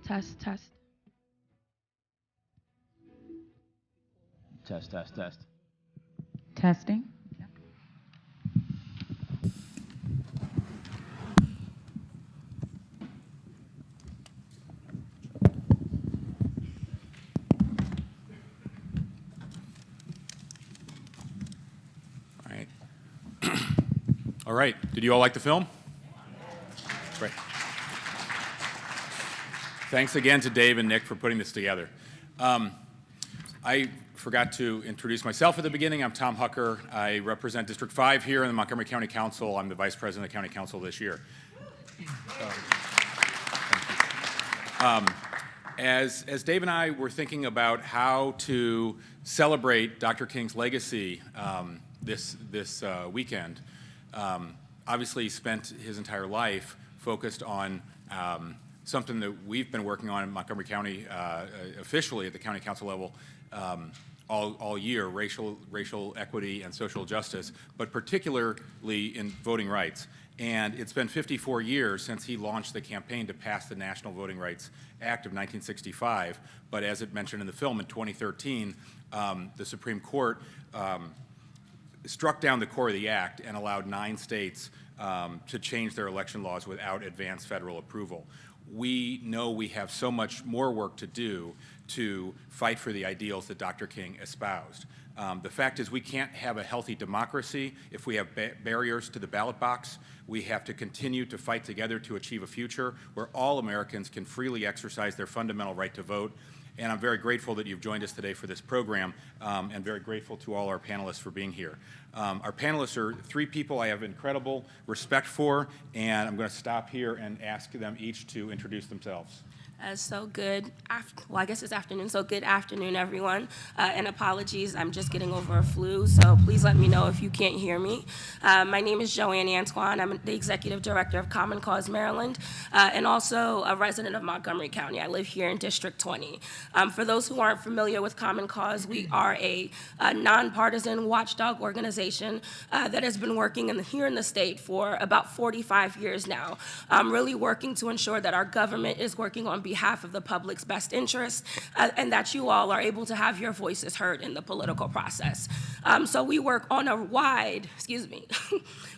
Test, test. Test, test, test. Testing. All right. Did you all like the film? Great. Thanks again to Dave and Nick for putting this together. I forgot to introduce myself at the beginning. I'm Tom Hucker. I represent District 5 here in the Montgomery County Council. I'm the Vice President of the County Council this year. As Dave and I were thinking about how to celebrate Dr. King's legacy this weekend, obviously he spent his entire life focused on something that we've been working on in Montgomery County officially at the county council level all year, racial equity and social justice, but particularly in voting rights. And it's been 54 years since he launched the campaign to pass the National Voting Rights Act of 1965. But as it mentioned in the film, in 2013, the Supreme Court struck down the core of the act and allowed 9 states to change their election laws without advance federal approval. We know we have so much more work to do to fight for the ideals that Dr. King espoused. The fact is we can't have a healthy democracy if we have barriers to the ballot box. We have to continue to fight together to achieve a future where all Americans can freely exercise their fundamental right to vote. And I'm very grateful that you've joined us today for this program, and very grateful to all our panelists for being here. Our panelists are 3 people I have incredible respect for, and I'm going to stop here and ask them each to introduce themselves. So good, well, I guess it's afternoon, so good afternoon, everyone. And apologies, I'm just getting over a flu, so please let me know if you can't hear me. My name is Joanne Antoine. I'm the Executive Director of Common Cause Maryland, and also a resident of Montgomery County. I live here in District 20. For those who aren't familiar with Common Cause, we are a nonpartisan watchdog organization that has been working here in the state for about 45 years now, really working to ensure that our government is working on behalf of the public's best interest, and that you all are able to have your voices heard in the political process. So we work on a wide,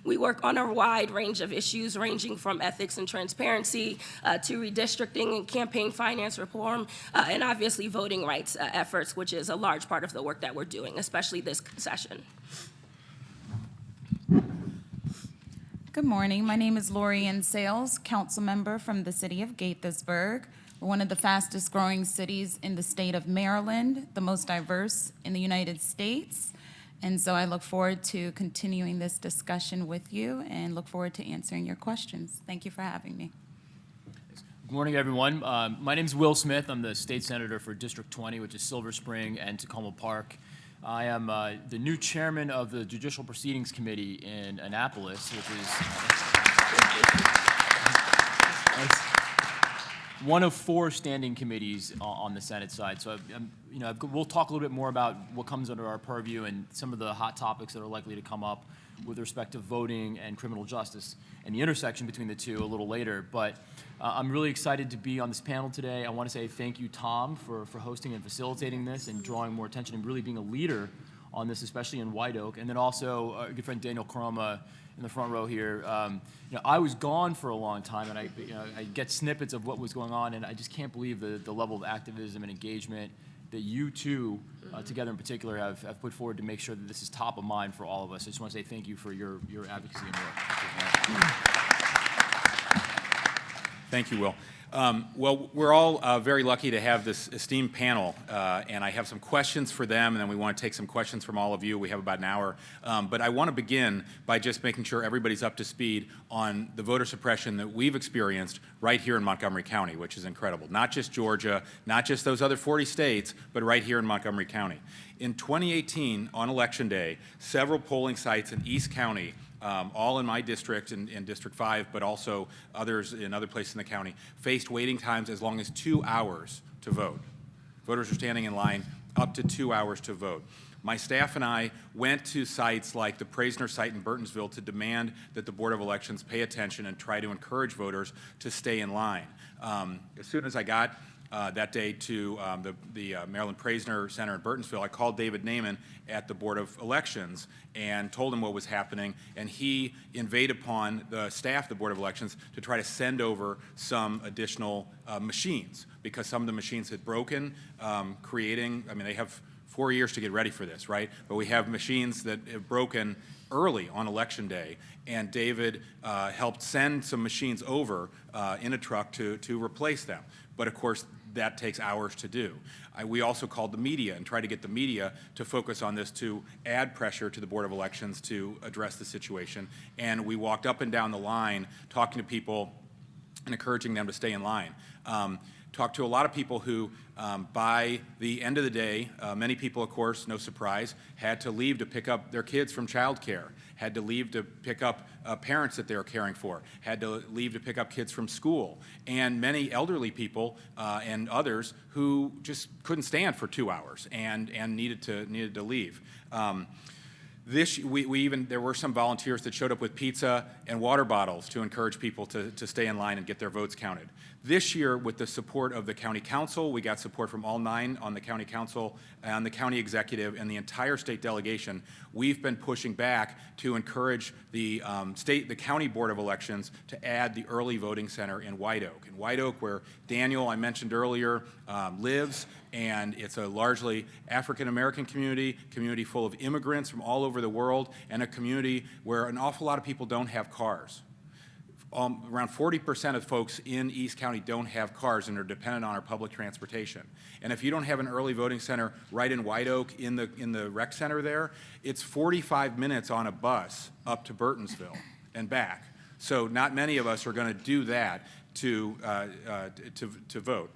we work on a wide range of issues ranging from ethics and transparency to redistricting and campaign finance reform, and obviously voting rights efforts, which is a large part of the work that we're doing, especially this session. Good morning. My name is Laurie-Anne Sayles, council member from the city of Gaithersburg. We're one of the fastest growing cities in the state of Maryland, the most diverse in the United States. And so I look forward to continuing this discussion with you and look forward to answering your questions. Thank you for having me. Good morning, everyone. My name is Will Smith. I'm the state senator for District 20, which is Silver Spring and Tacoma Park. I am the new chairman of the Judicial Proceedings Committee in Annapolis, which is one of 4 standing committees on the Senate side. So, we'll talk a little bit more about what comes under our purview and some of the hot topics that are likely to come up with respect to voting and criminal justice and the intersection between the two a little later. But I'm really excited to be on this panel today. I want to say thank you, Tom, for hosting and facilitating this and drawing more attention and really being a leader on this, especially in White Oak. And then also our good friend Daniel Caroma in the front row here. I was gone for a long time, and I get snippets of what was going on, and I just can't believe the level of activism and engagement that you two, together in particular, have put forward to make sure that this is top of mind for all of us. I just want to say thank you for your advocacy and work. Thank you, Will. Well, we're all very lucky to have this esteemed panel, and I have some questions for them, and then we want to take some questions from all of you. We have about an hour. But I want to begin by just making sure everybody's up to speed on the voter suppression that we've experienced right here in Montgomery County, which is incredible. Not just Georgia, not just those other 40 states, but right here in Montgomery County. In 2018, on Election Day, several polling sites in East County, all in my district, in District 5, but also others in other places in the county, faced waiting times as long as 2 hours to vote. Voters are standing in line up to 2 hours to vote. my staff and I went to sites like the Praisner site in Burtonsville to demand that the Board of Elections pay attention and try to encourage voters to stay in line. As soon as I got that day to the Maryland Praisner Center in Burtonsville, I called David Naiman at the Board of Elections and told him what was happening, and he inveighed upon the staff of the Board of Elections to try to send over some additional machines, because some of the machines had broken, they have 4 years to get ready for this, right? But we have machines that have broken early on Election Day, and David helped send some machines over in a truck to replace them. But of course, that takes hours to do. We also called the media and tried to get the media to focus on this to add pressure to the Board of Elections to address the situation. And we walked up and down the line talking to people and encouraging them to stay in line. Talked to a lot of people who, by the end of the day, many people, of course, no surprise, had to leave to pick up their kids from childcare, had to leave to pick up parents that they were caring for, had to leave to pick up kids from school, and many elderly people and others who just couldn't stand for 2 hours and needed to leave. There were some volunteers that showed up with pizza and water bottles to encourage people to stay in line and get their votes counted. This year, with the support of the county council, we got support from all 9 on the county council and the county executive and the entire state delegation. We've been pushing back to encourage the county board of elections to add the early voting center in White Oak. In White Oak, where Daniel, I mentioned earlier, lives, and it's a largely African-American community full of immigrants from all over the world, and a community where an awful lot of people don't have cars. Around 40% of folks in East County don't have cars and are dependent on our public transportation. And if you don't have an early voting center right in White Oak in the rec center there, it's 45 minutes on a bus up to Burtonsville and back. So not many of us are going to do that to vote.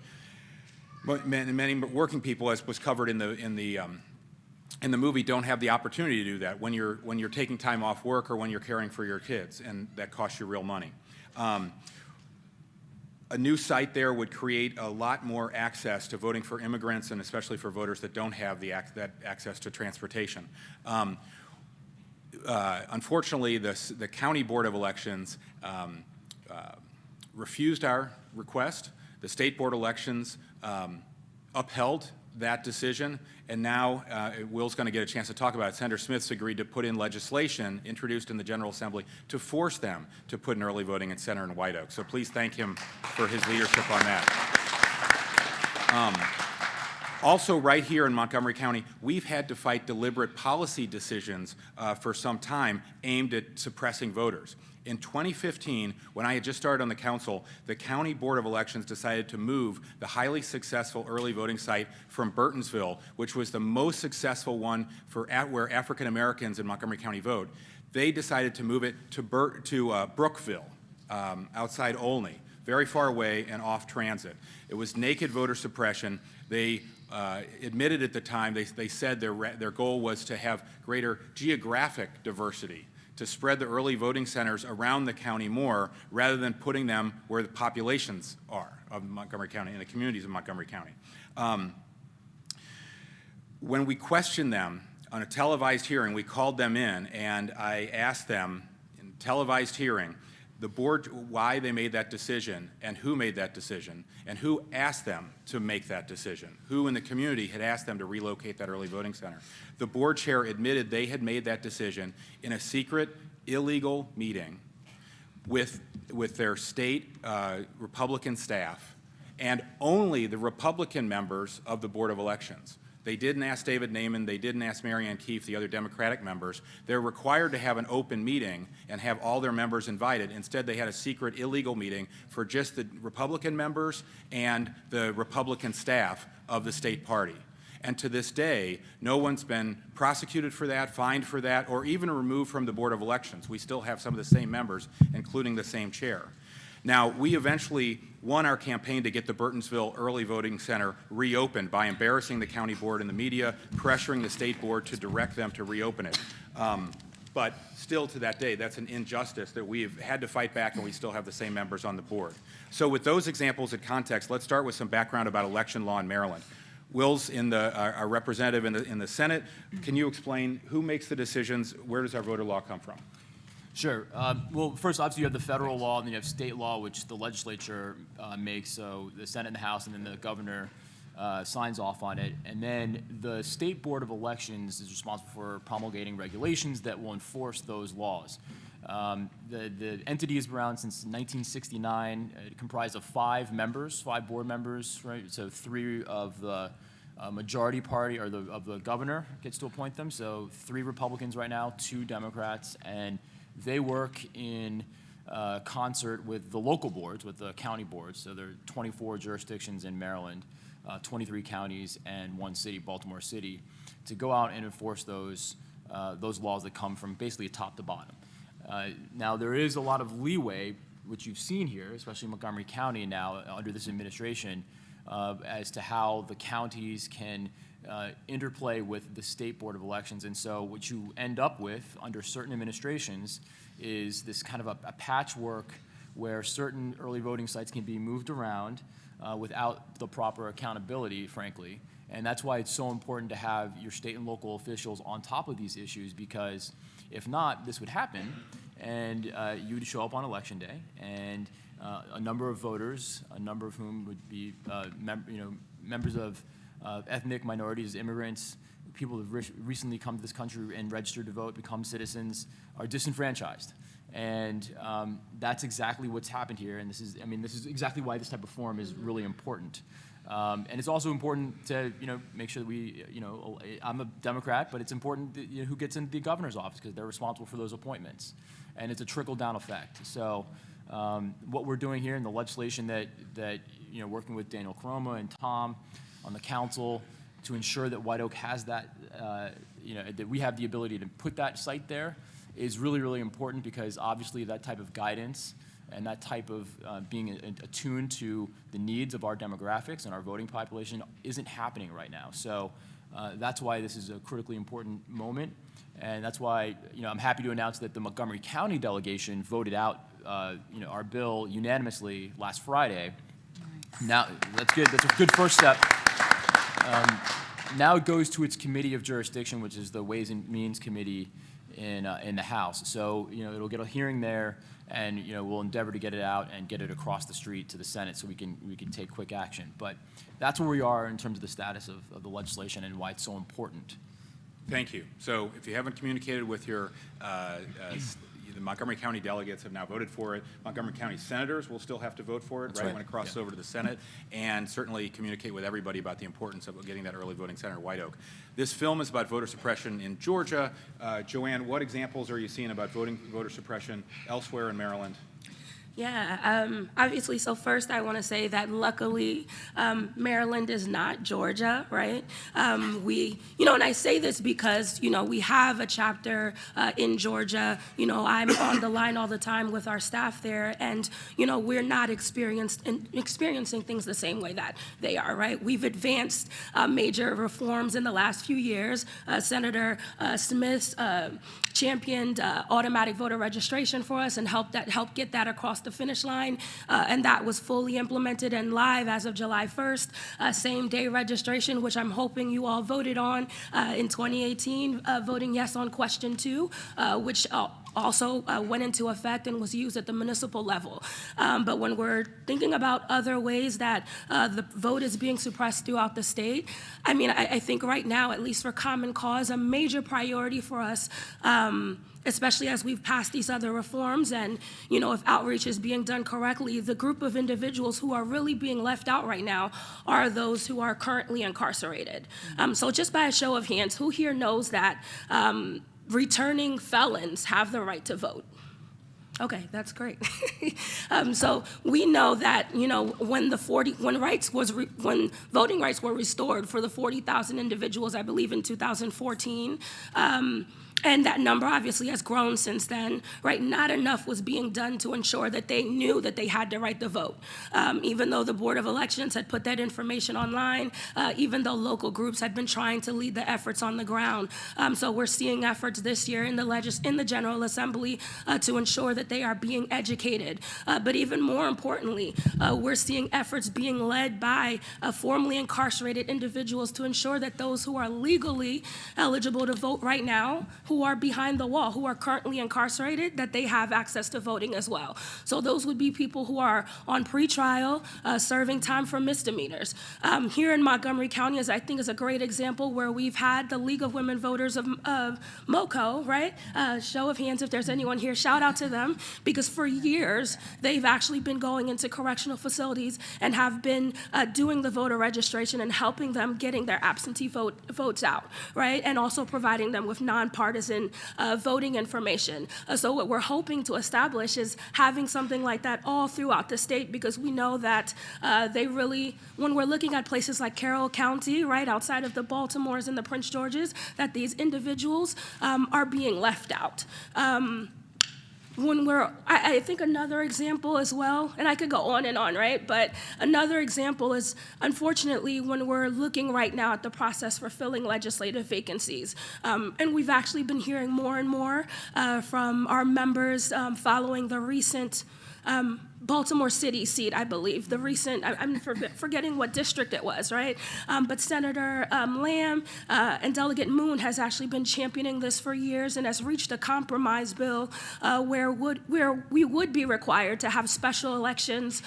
But many working people, as was covered in the movie, don't have the opportunity to do that when you're taking time off work or when you're caring for your kids, and that costs you real money. A new site there would create a lot more access to voting for immigrants, and especially for voters that don't have that access to transportation. Unfortunately, the county board of elections refused our request. The state board elections upheld that decision, and now Will's going to get a chance to talk about it. Senator Smith's agreed to put in legislation introduced in the General Assembly to force them to put an early voting center in White Oak. So please thank him for his leadership on that. Also, right here in Montgomery County, we've had to fight deliberate policy decisions for some time aimed at suppressing voters. In 2015, when I had just started on the council, the County Board of Elections decided to move the highly successful early voting site from Burtonsville, which was the most successful one for where African Americans in Montgomery County vote. They decided to move it to Brookville, outside Olney, very far away and off transit. It was naked voter suppression. They admitted at the time, they said their goal was to have greater geographic diversity, to spread the early voting centers around the county more rather than putting them where the populations are of Montgomery County and the communities of Montgomery County. When we questioned them on a televised hearing, we called them in and I asked them in a televised hearing, the board, why they made that decision and who made that decision and who asked them to make that decision, who in the community had asked them to relocate that early voting center. The board chair admitted they had made that decision in a secret, illegal meeting with their state Republican staff and only the Republican members of the Board of Elections. They didn't ask David Naiman, they didn't ask Marianne Keefe, the other Democratic members. They're required to have an open meeting and have all their members invited. Instead, they had a secret, illegal meeting for just the Republican members and the Republican staff of the state party. And to this day, no one's been prosecuted for that, fined for that, or even removed from the Board of Elections. We still have some of the same members, including the same chair. Now, we eventually won our campaign to get the Burtonsville Early Voting Center reopened by embarrassing the county board and the media, pressuring the state board to direct them to reopen it. But still to that day, that's an injustice that we've had to fight back, and we still have the same members on the board. So with those examples of context, let's start with some background about election law in Maryland. Will's our representative in the Senate. Can you explain who makes the decisions? Where does our voter law come from? Sure. Well, first, obviously, you have the federal law, and then you have state law, which the legislature makes. So the Senate and the House, and then the governor signs off on it. And then the State Board of Elections is responsible for promulgating regulations that will enforce those laws. The entity has been around since 1969. It comprised of 5 members, 5 board members, right? So 3 of the majority party, or of the governor gets to appoint them. So 3 Republicans right now, 2 Democrats, and they work in concert with the local boards, with the county boards. So there are 24 jurisdictions in Maryland, 23 counties, and 1 city, Baltimore City, to go out and enforce those laws that come from basically top to bottom. Now, there is a lot of leeway, which you've seen here, especially in Montgomery County now under this administration, as to how the counties can interplay with the State Board of Elections. And so what you end up with under certain administrations is this kind of a patchwork where certain early voting sites can be moved around without the proper accountability, frankly. And that's why it's so important to have your state and local officials on top of these issues, because if not, this would happen, and you would show up on Election Day, and a number of voters, a number of whom would be members of ethnic minorities, immigrants, people who have recently come to this country and registered to vote, become citizens, are disenfranchised. And that's exactly what's happened here. And this is exactly why this type of forum is really important. And it's also important to make sure that we, I'm a Democrat, but it's important that, who gets into the governor's office, because they're responsible for those appointments. And it's a trickle-down effect. So what we're doing here in the legislation that working with Daniel Caroma and Tom on the council to ensure that White Oak has that, that we have the ability to put that site there, is really, really important, because obviously that type of guidance and that type of being attuned to the needs of our demographics and our voting population isn't happening right now. So that's why this is a critically important moment, and that's why I'm happy to announce that the Montgomery County delegation voted out our bill unanimously last Friday. Now that's good. That's a good first step. Now it goes to its committee of jurisdiction, which is the Ways and Means Committee in the House. So it'll get a hearing there, and we'll endeavor to get it out and get it across the street to the Senate so we can take quick action. But that's where we are in terms of the status of the legislation and why it's so important. Thank you. So if you haven't communicated with your the Montgomery County delegates have now voted for it. Montgomery County senators will still have to vote for it, right, when it crosses over to the Senate, and certainly communicate with everybody about the importance of getting that early voting center in White Oak. This film is about voter suppression in Georgia. Joanne, what examples are you seeing about voter suppression elsewhere in Maryland? Yeah, obviously, so first I want to say that luckily Maryland is not Georgia, right? And I say this because, we have a chapter in Georgia. I'm on the line all the time with our staff there, and, we're not experiencing things the same way that they are, right? We've advanced major reforms in the last few years. Senator Smith championed automatic voter registration for us and helped get that across the finish line, and that was fully implemented and live as of July 1st. Same-day registration, which I'm hoping you all voted on in 2018, voting yes on question 2, which also went into effect and was used at the municipal level. But when we're thinking about other ways that the vote is being suppressed throughout the state, I think right now, at least for Common Cause, a major priority for us, especially as we've passed these other reforms, and if outreach is being done correctly, the group of individuals who are really being left out right now are those who are currently incarcerated. So just by a show of hands, who here knows that returning felons have the right to vote? Okay, that's great. So we know that when voting rights were restored for the 40,000 individuals, I believe in 2014. And that number obviously has grown since then, right? Not enough was being done to ensure that they knew that they had the right to vote. Even though the Board of Elections had put that information online, even though local groups had been trying to lead the efforts on the ground. So we're seeing efforts this year in the General Assembly to ensure that they are being educated. But even more importantly, we're seeing efforts being led by formerly incarcerated individuals to ensure that those who are legally eligible to vote right now, who are behind the wall, who are currently incarcerated, that they have access to voting as well. So those would be people who are on pretrial, serving time for misdemeanors. Here in Montgomery County, I think is a great example where we've had the League of Women Voters of MoCo, right? Show of hands if there's anyone here, shout out to them, because for years, they've actually been going into correctional facilities and have been doing the voter registration and helping them getting their absentee votes out, right? And also providing them with nonpartisan voting information. So what we're hoping to establish is having something like that all throughout the state, because we know that they really, when we're looking at places like Carroll County, right, outside of the Baltimores and the Prince Georges, that these individuals are being left out. I think another example as well, and I could go on and on, right? But another example is, unfortunately, when we're looking right now at the process for filling legislative vacancies. And we've actually been hearing more and more from our members following the recent Baltimore City seat, I believe, the recent, I'm forgetting what district it was, right? But Senator Lamb and Delegate Moon has actually been championing this for years and has reached a compromise bill where we would be required to have special elections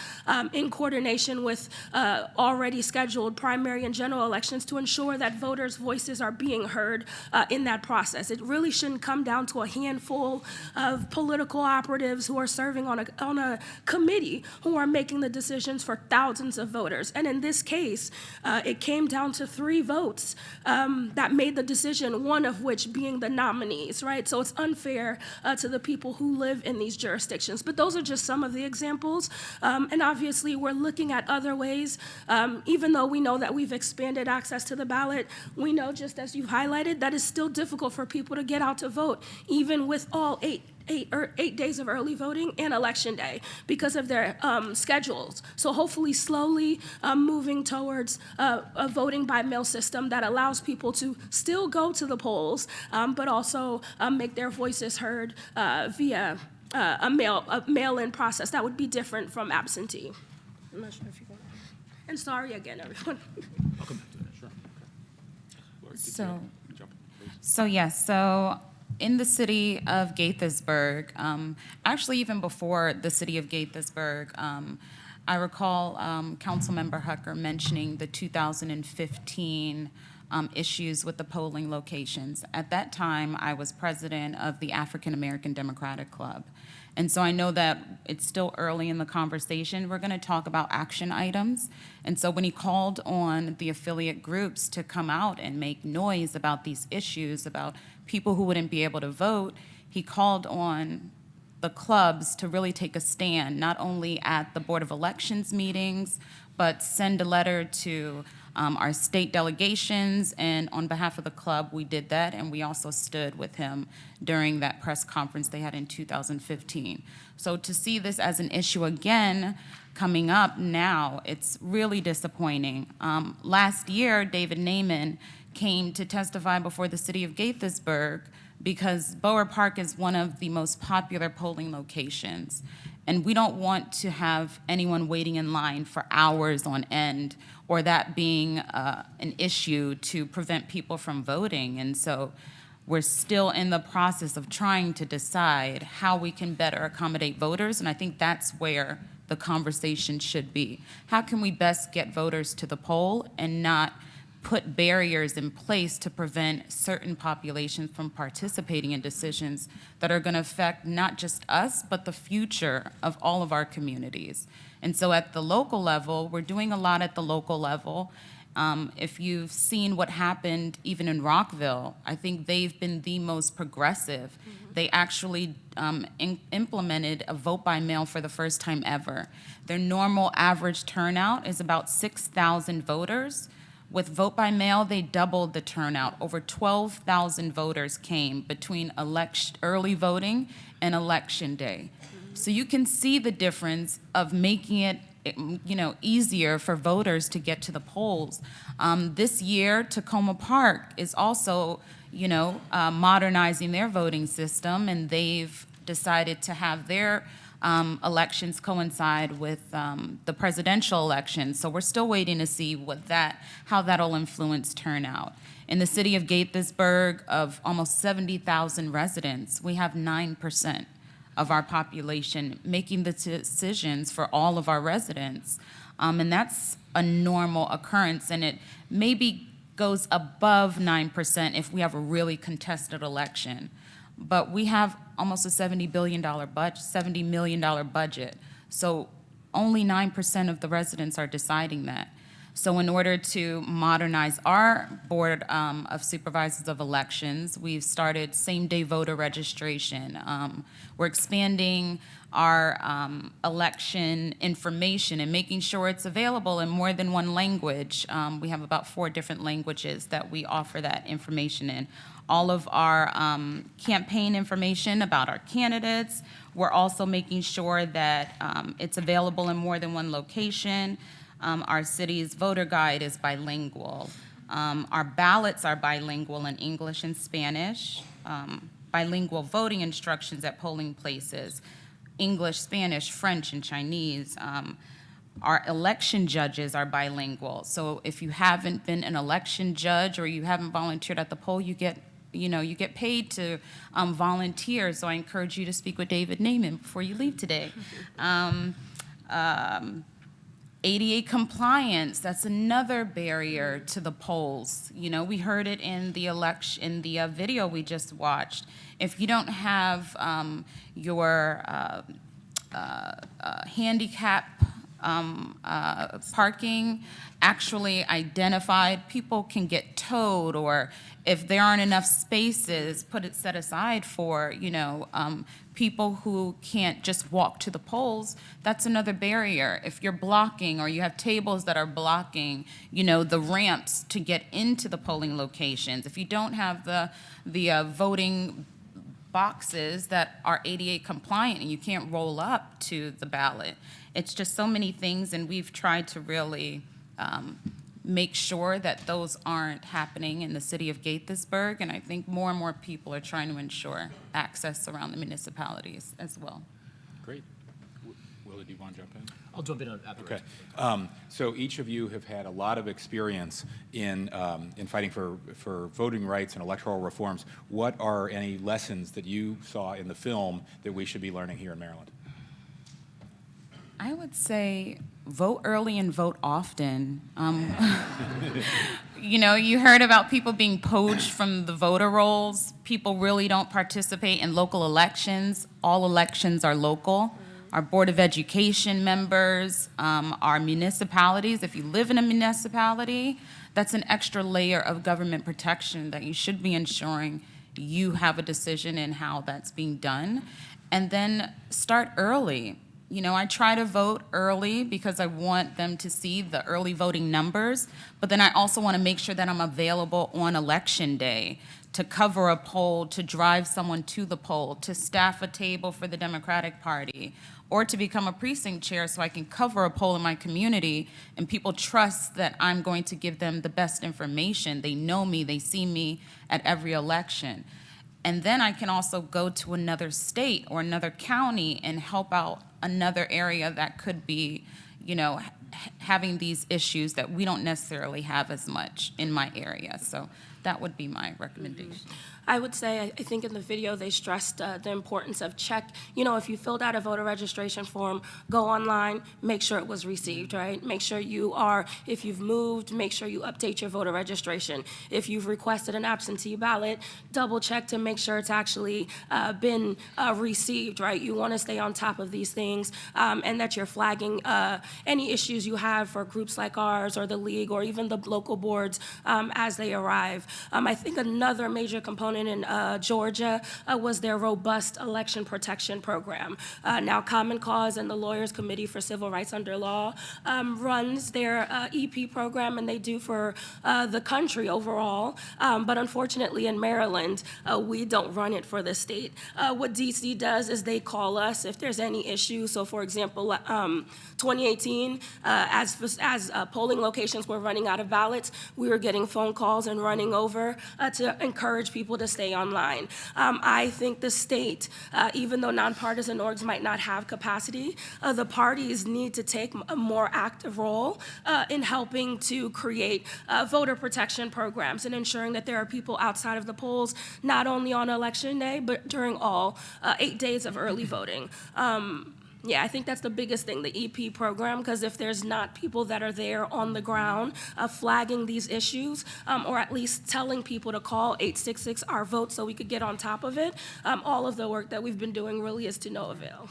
in coordination with already scheduled primary and general elections to ensure that voters' voices are being heard in that process. It really shouldn't come down to a handful of political operatives who are serving on a committee who are making the decisions for thousands of voters. And in this case, it came down to 3 votes that made the decision, one of which being the nominees, right? So it's unfair to the people who live in these jurisdictions. But those are just some of the examples. And obviously, we're looking at other ways. Even though we know that we've expanded access to the ballot, we know, just as you highlighted, that it's still difficult for people to get out to vote, even with all 8 days of early voting and election day because of their schedules. So hopefully slowly moving towards a voting by mail system that allows people to still go to the polls, but also make their voices heard via a mail-in process that would be different from absentee. I'm not sure if you want. And sorry again, everyone. I'll come back to that, sure. Okay. So in the city of Gaithersburg, actually even before the city of Gaithersburg, I recall Councilmember Hucker mentioning the 2015 issues with the polling locations. At that time, I was president of the African American Democratic Club. And so I know that it's still early in the conversation. We're going to talk about action items. And so when he called on the affiliate groups to come out and make noise about these issues, about people who wouldn't be able to vote, he called on the clubs to really take a stand, not only at the Board of Elections meetings, but send a letter to our state delegations, and on behalf of the club, we did that, and we also stood with him during that press conference they had in 2015. So to see this as an issue again coming up now, it's really disappointing. Last year, David Naiman came to testify before the city of Gaithersburg because Bower Park is one of the most popular polling locations. And we don't want to have anyone waiting in line for hours on end, or that being an issue to prevent people from voting. And so we're still in the process of trying to decide how we can better accommodate voters, and I think that's where the conversation should be. How can we best get voters to the poll and not put barriers in place to prevent certain populations from participating in decisions that are going to affect not just us, but the future of all of our communities. And so at the local level, we're doing a lot at the local level. If you've seen what happened even in Rockville, I think they've been the most progressive. Mm-hmm. They actually implemented a vote by mail for the first time ever. Their normal average turnout is about 6,000 voters. With vote by mail, they doubled the turnout. Over 12,000 voters came between early voting and election day. So you can see the difference of making it, easier for voters to get to the polls. This year, Tacoma Park is also, modernizing their voting system, and they've decided to have their elections coincide with the presidential election. So we're still waiting to see how that'll influence turnout. In the city of Gaithersburg, of almost 70,000 residents, we have 9% of our population making the decisions for all of our residents. And that's a normal occurrence, and it maybe goes above 9% if we have a really contested election. But we have almost a $70 million budget. So only 9% of the residents are deciding that. So in order to modernize our Board of Supervisors of Elections, we've started same-day voter registration. We're expanding our election information and making sure it's available in more than one language. We have about 4 different languages that we offer that information in. All of our campaign information about our candidates. We're also making sure that it's available in more than one location. Our city's voter guide is bilingual. Our ballots are bilingual in English and Spanish. Bilingual voting instructions at polling places, English, Spanish, French, and Chinese. Our election judges are bilingual. So if you haven't been an election judge or you haven't volunteered at the poll, you get paid to volunteer. So I encourage you to speak with David Naiman before you leave today. ADA compliance, that's another barrier to the polls. We heard it in the video we just watched. If you don't have your handicap parking actually identified, people can get towed, or if there aren't enough spaces, set aside for, people who can't just walk to the polls, that's another barrier. If you're blocking, or you have tables that are blocking, the ramps to get into the polling locations, if you don't have the voting boxes that are ADA compliant and you can't roll up to the ballot, it's just so many things, and we've tried to really make sure that those aren't happening in the city of Gaithersburg, and I think more and more people are trying to ensure access around the municipalities as well. Great. Willie, do you want to jump in? I'll jump in afterwards. Okay. So each of you have had a lot of experience in fighting for voting rights and electoral reforms. What are any lessons that you saw in the film that we should be learning here in Maryland? I would say vote early and vote often. You heard about people being poached from the voter rolls. People really don't participate in local elections. All elections are local. Our Board of Education members, our municipalities, if you live in a municipality, that's an extra layer of government protection that you should be ensuring you have a decision in how that's being done. And then start early. I try to vote early because I want them to see the early voting numbers, but then I also want to make sure that I'm available on election day to cover a poll, to drive someone to the poll, to staff a table for the Democratic Party, or to become a precinct chair so I can cover a poll in my community and people trust that I'm going to give them the best information. They know me, they see me at every election. And then I can also go to another state or another county and help out another area that could be, having these issues that we don't necessarily have as much in my area. So that would be my recommendation. I would say, I think in the video they stressed the importance of if you filled out a voter registration form, go online, make sure it was received, right? Make sure if you've moved, make sure you update your voter registration. If you've requested an absentee ballot, double check to make sure it's actually been received, right? You want to stay on top of these things, and that you're flagging any issues you have for groups like ours or the league or even the local boards as they arrive. I think another major component in Georgia was their robust election protection program. Now, Common Cause and the Lawyers Committee for Civil Rights Under Law runs their EP program, and they do for the country overall. But unfortunately, in Maryland, we don't run it for the state. What DC does is they call us if there's any issue. So, for example, 2018, as polling locations were running out of ballots, we were getting phone calls and running over to encourage people to stay online. I think the state, even though nonpartisan orgs might not have capacity, the parties need to take a more active role in helping to create voter protection programs and ensuring that there are people outside of the polls, not only on election day, but during all 8 days of early voting. Yeah, I think that's the biggest thing, the EP program, because if there's not people that are there on the ground flagging these issues, or at least telling people to call 866-OUR-VOTE so we could get on top of it, all of the work that we've been doing really is to no avail.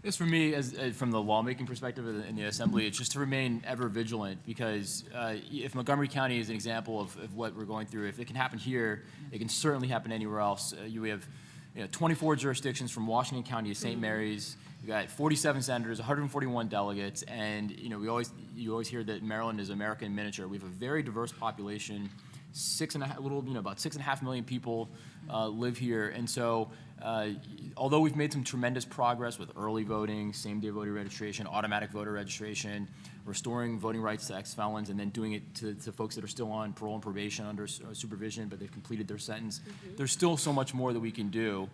I guess for me, as from the lawmaking perspective in the Assembly, it's just to remain ever vigilant, because if Montgomery County is an example of what we're going through, if it can happen here, it can certainly happen anywhere else. We have 24 jurisdictions from Washington County to St. Mary's. We got 47 senators, 141 delegates, and you always hear that Maryland is America in miniature. We have a very diverse population, about 6.5 million people live here, and so although we've made some tremendous progress with early voting, same-day voter registration, automatic voter registration, restoring voting rights to ex-felons, and then doing it to folks that are still on parole and probation under supervision, but they've completed their sentence, there's still so much more that we can do.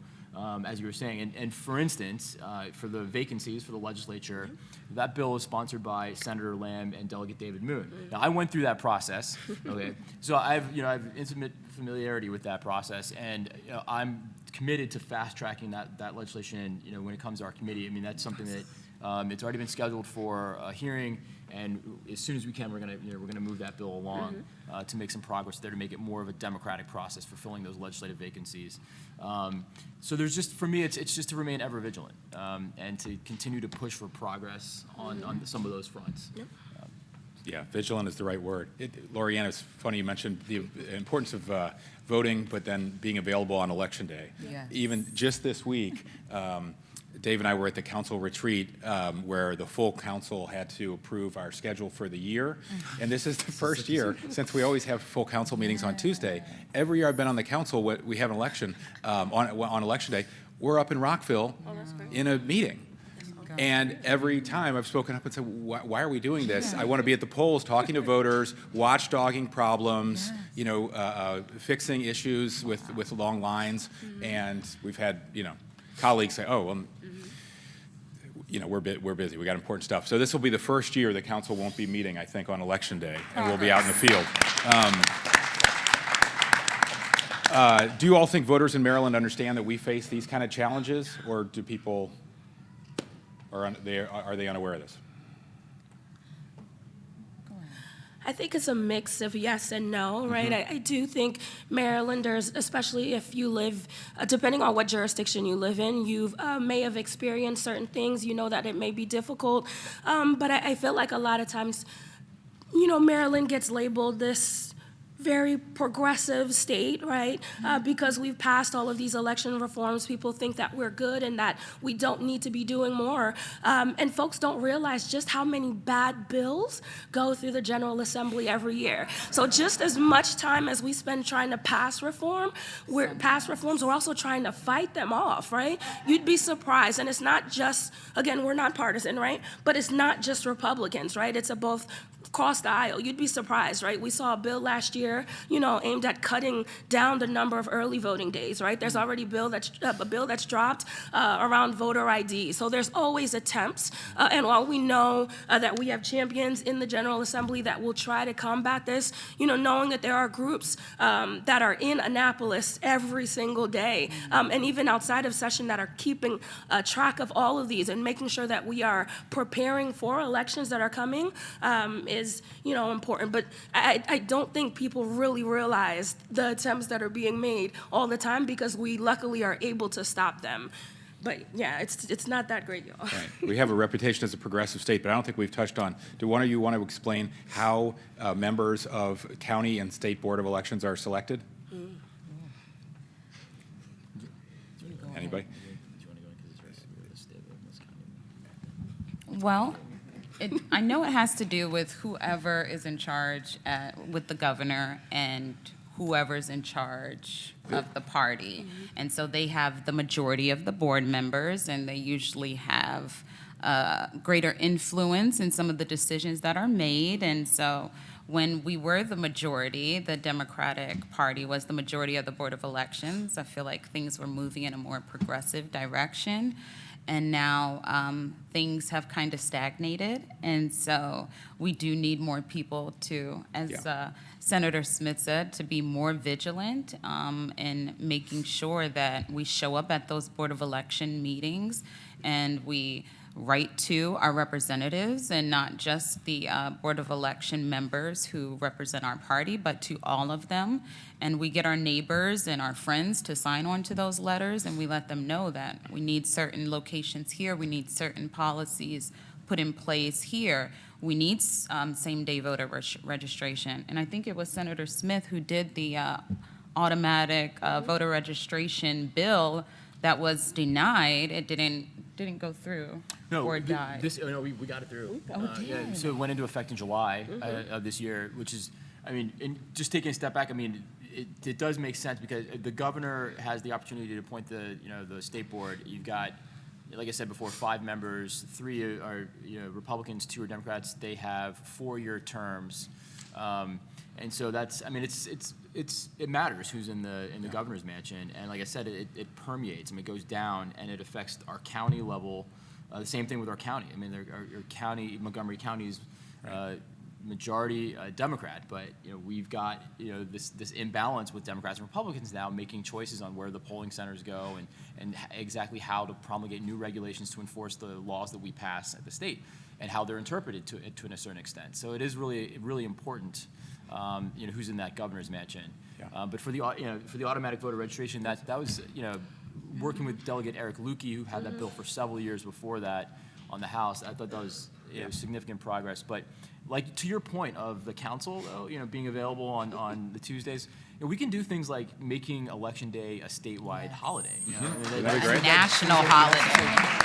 As you were saying, and for instance, for the vacancies for the legislature, that bill is sponsored by Senator Lamb and Delegate David Moon. Now, I went through that process, okay, so I've intimate familiarity with that process, and I'm committed to fast-tracking that legislation, when it comes to our committee. I mean, that's something that it's already been scheduled for a hearing, and as soon as we can, we're gonna move that bill along to make some progress there, to make it more of a democratic process for filling those legislative vacancies. So there's just, for me, it's just to remain ever vigilant and to continue to push for progress on some of those fronts. Yep. Yeah, vigilant is the right word. Laurie-Anne, it's funny you mentioned the importance of voting, but then being available on Election Day. Yes. Even just this week, Dave and I were at the council retreat where the full council had to approve our schedule for the year. And this is the first year, since we always have full council meetings on Tuesday. Every year I've been on the council, we have an election on Election Day. We're up in Rockville in a meeting. And every time I've spoken up and said, why are we doing this? I want to be at the polls talking to voters, watchdogging problems, fixing issues with long lines. And we've had, colleagues say, oh, well, we're busy. We got important stuff. So this will be the first year the council won't be meeting, I think, on Election Day, and we'll be out in the field. Do you all think voters in Maryland understand that we face these kind of challenges, or do people, are they unaware of this? I think it's a mix of yes and no, right? I do think Marylanders, especially if you live, depending on what jurisdiction you live in, you may have experienced certain things, that it may be difficult. But I feel like a lot of times, Maryland gets labeled this very progressive state, right? Because we've passed all of these election reforms, people think that we're good and that we don't need to be doing more. And folks don't realize just how many bad bills go through the General Assembly every year. So just as much time as we spend trying to pass reforms, we're also trying to fight them off, right? You'd be surprised, and it's not just, again, we're not partisan, right? But it's not just Republicans, right? It's both across the aisle. You'd be surprised, right? We saw a bill last year, aimed at cutting down the number of early voting days, right? There's already a bill that's dropped around voter ID. So there's always attempts. And while we know that we have champions in the General Assembly that will try to combat this, knowing that there are groups that are in Annapolis every single day, and even outside of session that are keeping track of all of these and making sure that we are preparing for elections that are coming, is, important. But I don't think people really realize the attempts that are being made all the time, because we luckily are able to stop them. But yeah, it's not that great, y'all. Right. We have a reputation as a progressive state, but I don't think we've touched on, do one of you want to explain how members of county and state board of elections are selected? Anybody? Well, I know it has to do with whoever is in charge with the governor and whoever's in charge of the party. And so they have the majority of the board members, and they usually have greater influence in some of the decisions that are made. And so when we were the majority, the Democratic Party was the majority of the Board of Elections, I feel like things were moving in a more progressive direction. And now things have kind of stagnated. And so we do need more people to, as Senator Smith said, to be more vigilant in making sure that we show up at those Board of Election meetings and we write to our representatives, and not just the Board of Election members who represent our party, but to all of them. And we get our neighbors and our friends to sign on to those letters, and we let them know that we need certain locations here, we need certain policies put in place here. We need same-day voter registration. And I think it was Senator Smith who did the automatic voter registration bill that was denied. It didn't go through or died. We got it through. did. So it went into effect in July of this year, which is, I mean, and just taking a step back, I mean, it does make sense because the governor has the opportunity to appoint the state board. You've got, like I said before, 5 members, 3 are Republicans, 2 are Democrats. They have 4-year terms, and so that's, I mean, it matters who's in the governor's mansion, and like I said, it permeates. I mean, it goes down and it affects our county level. The same thing with our county. I mean, our county, Montgomery County's majority Democrat, but we've got this imbalance with Democrats and Republicans now making choices on where the polling centers go and exactly how to promulgate new regulations to enforce the laws that we pass at the state and how they're interpreted to a certain extent. So it is really important, who's in that governor's mansion. Yeah. But for the automatic voter registration, that was working with Delegate Eric Lukey, who had that bill for several years before that on the House. I thought that was significant progress. But like to your point of the council, though, being available on the Tuesdays, we can do things like making Election Day a statewide holiday. That'd be great. National holiday.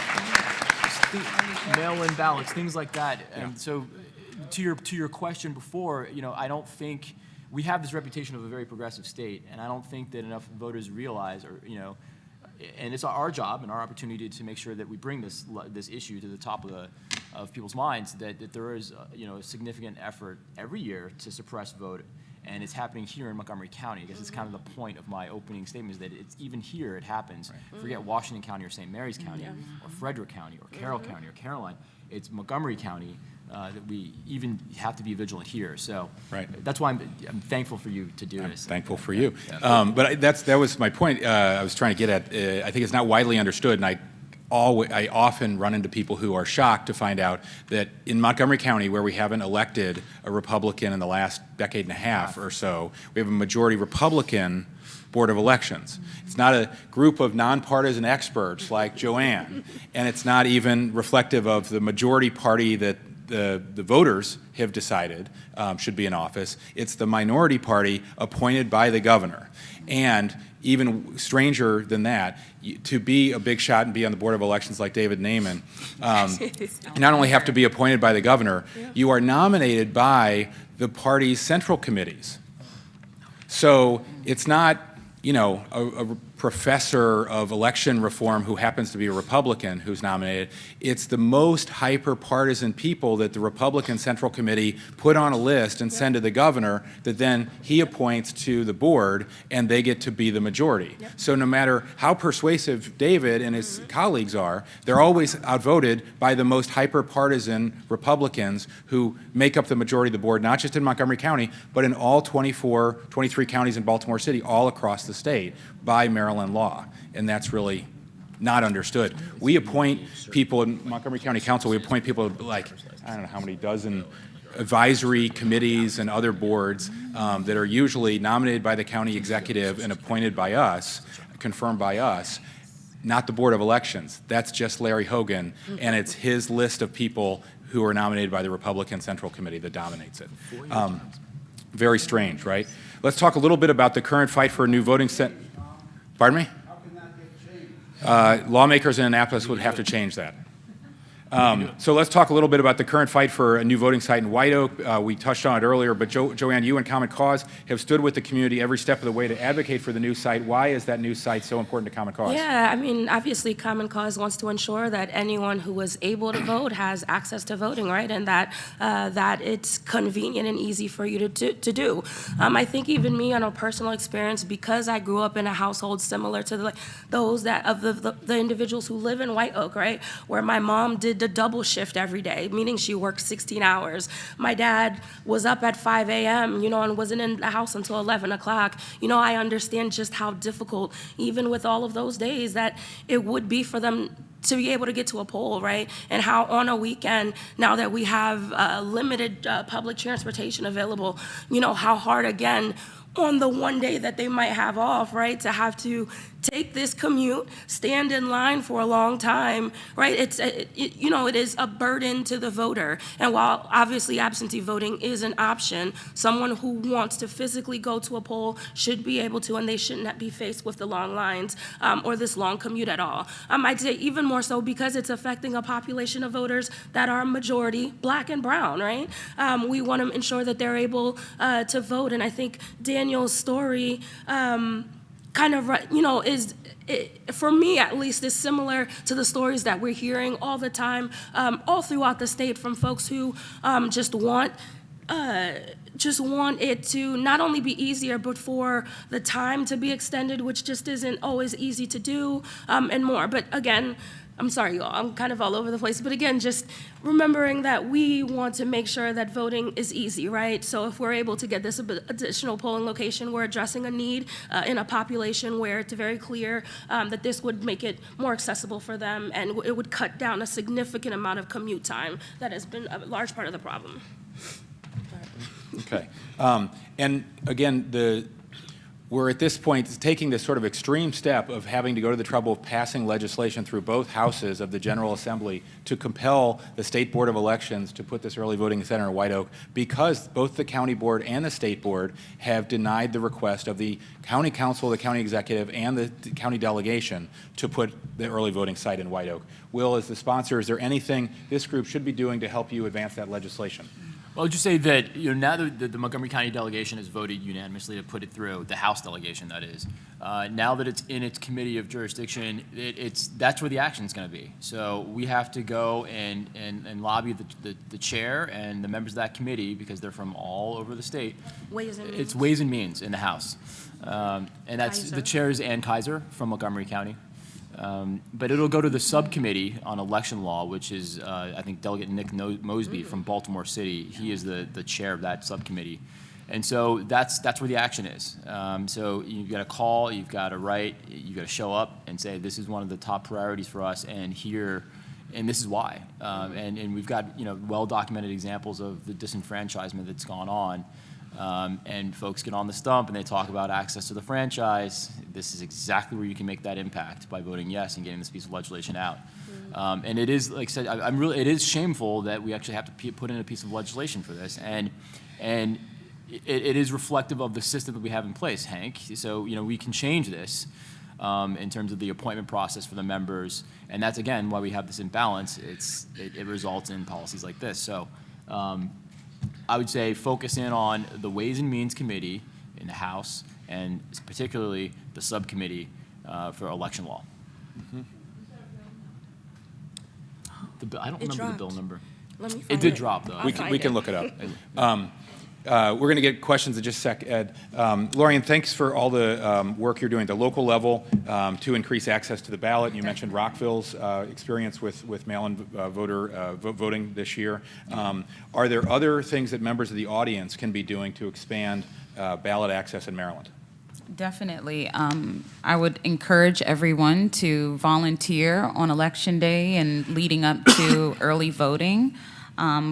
Mail-in ballots, things like that. And so, to your question before, I don't think we have this reputation of a very progressive state, and I don't think that enough voters realize, or and it's our job and our opportunity to make sure that we bring this issue to the top of people's minds, that there is a significant effort every year to suppress vote, and it's happening here in Montgomery County. I guess it's kind of the point of my opening statement, is that it's even here it happens. Right. Forget Washington County or St. Mary's County or Frederick County or Carroll County or Caroline. It's Montgomery County that we even have to be vigilant here. So that's why I'm thankful for you to do this. Thankful for you. But that was my point I was trying to get at. I think it's not widely understood, and I often run into people who are shocked to find out that in Montgomery County, where we haven't elected a Republican in the last decade and a half or so, we have a majority Republican Board of Elections. It's not a group of nonpartisan experts like Joanne, and it's not even reflective of the majority party that the voters have decided should be in office. It's the minority party appointed by the governor. And even stranger than that, to be a big shot and be on the Board of Elections like David Naiman, you not only have to be appointed by the governor, you are nominated by the party's central committees. So it's not, a professor of election reform who happens to be a Republican who's nominated. It's the most hyper-partisan people that the Republican Central Committee put on a list and send to the governor, that then he appoints to the board, and they get to be the majority. So no matter how persuasive David and his colleagues are, they're always outvoted by the most hyper-partisan Republicans who make up the majority of the board, not just in Montgomery County, but in all 23 counties in Baltimore City, all across the state, by Maryland law. And that's really not understood. We appoint people in Montgomery County Council, we appoint people like, I don't know how many dozen advisory committees and other boards that are usually nominated by the county executive and appointed by us, confirmed by us. not the Board of Elections. That's just Larry Hogan, and it's his list of people who are nominated by the Republican Central Committee that dominates it. Very strange, right? Let's talk a little bit about the current fight for a new voting center. Pardon me? How can that get changed? Lawmakers in Annapolis would have to change that. So let's talk a little bit about the current fight for a new voting site in White Oak. We touched on it earlier, but Joanne, you and Common Cause have stood with the community every step of the way to advocate for the new site. Why is that new site so important to Common Cause? Yeah, I mean, obviously, Common Cause wants to ensure that anyone who was able to vote has access to voting, right? And that it's convenient and easy for you to do. I think even me, on a personal experience, because I grew up in a household similar to those that of the individuals who live in White Oak, right, where my mom did the double shift every day, meaning she worked 16 hours. My dad was up at 5 a.m., and wasn't in the house until 11 o'clock. I understand just how difficult, even with all of those days, that it would be for them to be able to get to a poll, right? And how on a weekend, now that we have limited public transportation available, how hard, again, on the one day that they might have off, right, to have to take this commute, stand in line for a long time, right? It is a burden to the voter. And while obviously absentee voting is an option, someone who wants to physically go to a poll should be able to, and they shouldn't be faced with the long lines or this long commute at all. I'd say even more so because it's affecting a population of voters that are majority Black and brown, right? We want to ensure that they're able to vote, and I think Daniel's story kind of, for me at least, is similar to the stories that we're hearing all the time, all throughout the state, from folks who just want it to not only be easier, but for the time to be extended, which just isn't always easy to do, and more. But again, I'm sorry, y'all, I'm kind of all over the place, but again, just remembering that we want to make sure that voting is easy, right? So if we're able to get this additional polling location, we're addressing a need in a population where it's very clear that this would make it more accessible for them, and it would cut down a significant amount of commute time that has been a large part of the problem. Okay. And again, we're at this point taking this sort of extreme step of having to go to the trouble of passing legislation through both houses of the General Assembly to compel the State Board of Elections to put this early voting center in White Oak, because both the county board and the state board have denied the request of the county council, the county executive, and the county delegation to put the early voting site in White Oak. Will, as the sponsor, is there anything this group should be doing to help you advance that legislation? Well, I'll just say that now that the Montgomery County delegation has voted unanimously to put it through, the House delegation, that is, now that it's in its committee of jurisdiction, that's where the action is going to be. So we have to go and lobby the chair and the members of that committee, because they're from all over the state. Ways and Means. It's Ways and Means in the House. And that's Kaiser. the chair is Ann Kaiser from Montgomery County. But it'll go to the subcommittee on election law, which is, I think, Delegate Nick Mosby from Baltimore City. He is the chair of that subcommittee. And so that's where the action is. So you've got to call, you've got to write, you've got to show up and say, this is one of the top priorities for us, and this is why. And we've got, well-documented examples of the disenfranchisement that's gone on. And folks get on the stump and they talk about access to the franchise. This is exactly where you can make that impact, by voting yes and getting this piece of legislation out. And it is, like I said, it is shameful that we actually have to put in a piece of legislation for this. And it is reflective of the system that we have in place, Hank. So, we can change this in terms of the appointment process for the members. And that's, again, why we have this imbalance. It results in policies like this. So, I would say focus in on the Ways and Means Committee in the House, and particularly the subcommittee for election law. I don't remember the bill number. Let me find It did drop, though. We can look it up. We're going to get questions in just a sec, Ed. Laurie-Anne, thanks for all the work you're doing at the local level to increase access to the ballot. You mentioned Rockville's experience with mail-in voting this year. Are there other things that members of the audience can be doing to expand ballot access in Maryland? Definitely. I would encourage everyone to volunteer on Election Day and leading up to early voting.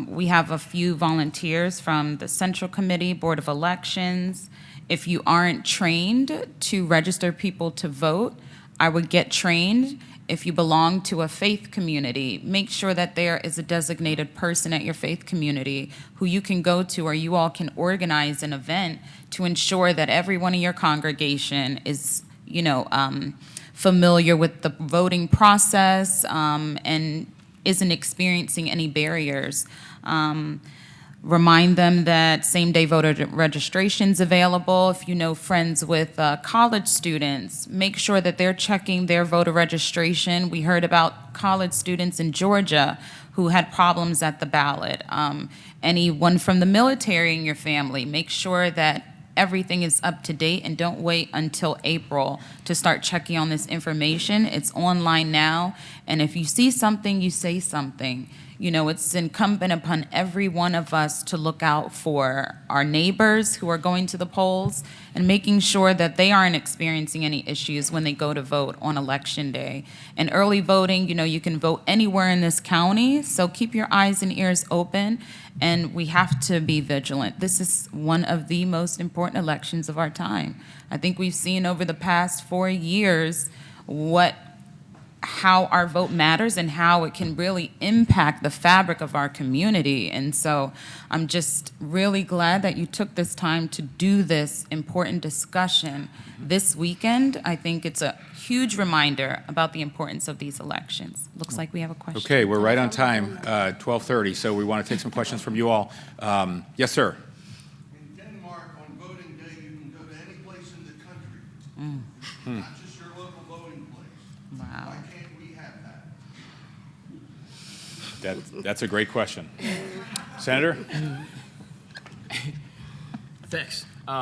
We have a few volunteers from the Central Committee, Board of Elections. If you aren't trained to register people to vote, I would get trained. If you belong to a faith community, make sure that there is a designated person at your faith community who you can go to, or you all can organize an event to ensure that everyone in your congregation is, familiar with the voting process, and isn't experiencing any barriers. Remind them that same-day voter registration's available. If you know friends with college students, make sure that they're checking their voter registration. We heard about college students in Georgia who had problems at the ballot. Anyone from the military in your family, make sure that everything is up to date, and don't wait until April to start checking on this information. It's online now, and if you see something, you say something. It's incumbent upon every one of us to look out for our neighbors who are going to the polls and making sure that they aren't experiencing any issues when they go to vote on Election Day. And early voting, you can vote anywhere in this county, so keep your eyes and ears open, and we have to be vigilant. This is one of the most important elections of our time. I think we've seen over the past 4 years how our vote matters and how it can really impact the fabric of our community. And so I'm just really glad that you took this time to do this important discussion this weekend. I think it's a huge reminder about the importance of these elections. Looks like we have a question. Okay, we're right on time, 12:30, so we want to take some questions from you all. Yes, sir. In Denmark, on voting day, you can go to any place in the country, not just your local voting place. Wow. Why can't we have that? That's a great question. Senator? Thanks. The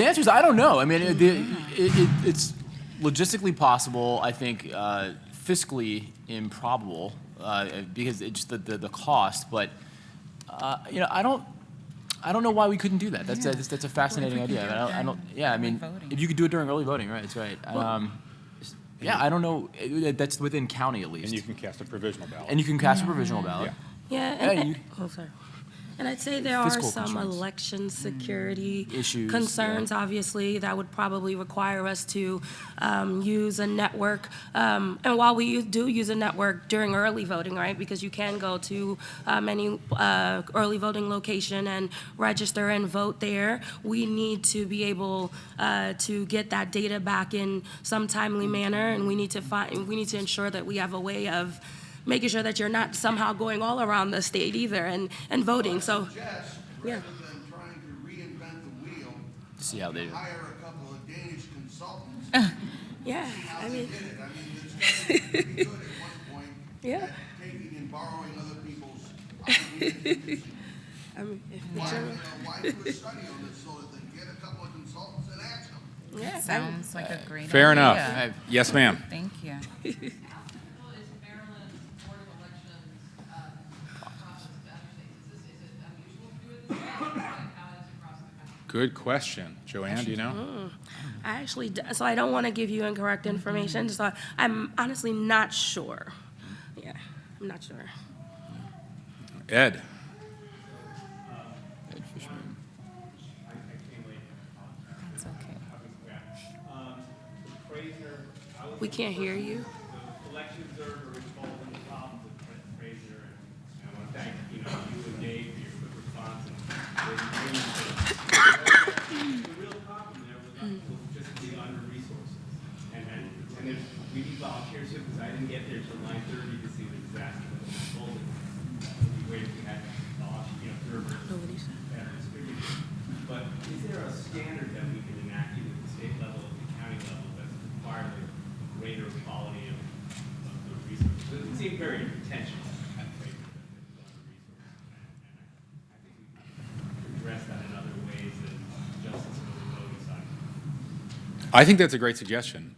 answer is I don't know. I mean, it's logistically possible. I think fiscally improbable because it's just the cost. But I don't know why we couldn't do that. That's a fascinating idea. I don't. Yeah, I mean, if you could do it during early voting, right? That's right. Yeah, I don't know. That's within county at least. And you can cast a provisional ballot. And you can cast a provisional ballot. Yeah, sorry. And I'd say there are Fiscal some concerns. election security Issues, concerns, obviously, that would probably require us to use a network. And while we do use a network during early voting, right, because you can go to any early voting location and register and vote there, we need to be able to get that data back in some timely manner, and we need to ensure that we have a way of making sure that you're not somehow going all around the state either and voting. So, Yes, yeah. rather than trying to reinvent the wheel, See how they do. hire a couple of Danish consultants. Yeah, How I they mean, did it. I mean, it's gotten pretty good at one point. Yeah. At taking and borrowing other people's ideas. I mean, if the Why, general, why do a study on this so that they can get a couple of consultants and ask them? yeah, Sounds like a great idea. Fair enough. Yes, ma'am. Thank you. Well, is Maryland Board of Elections process to other states? Is it unusual to do it this way? Or is that how it is across the country? Good question. Joanne, do you know? I actually, so I don't want to give you incorrect information, so I'm honestly not sure. Yeah, I'm not sure. Ed? That's okay. We can't hear you. The election observer was involved in the problems with Fraser, and I want to thank, you and Dave for your quick response. And the real problem there was just the under-resources. And we need volunteers here, because I didn't get there till 9:30 to see the disaster that was unfolding. We waited, we had, observers. Nobody said. But is there a standard that we can enact either at the state level or the county level that's required the greater quality of the resources? It seemed very intentional. I think we address that in other ways than just this voting side. I think that's a great suggestion.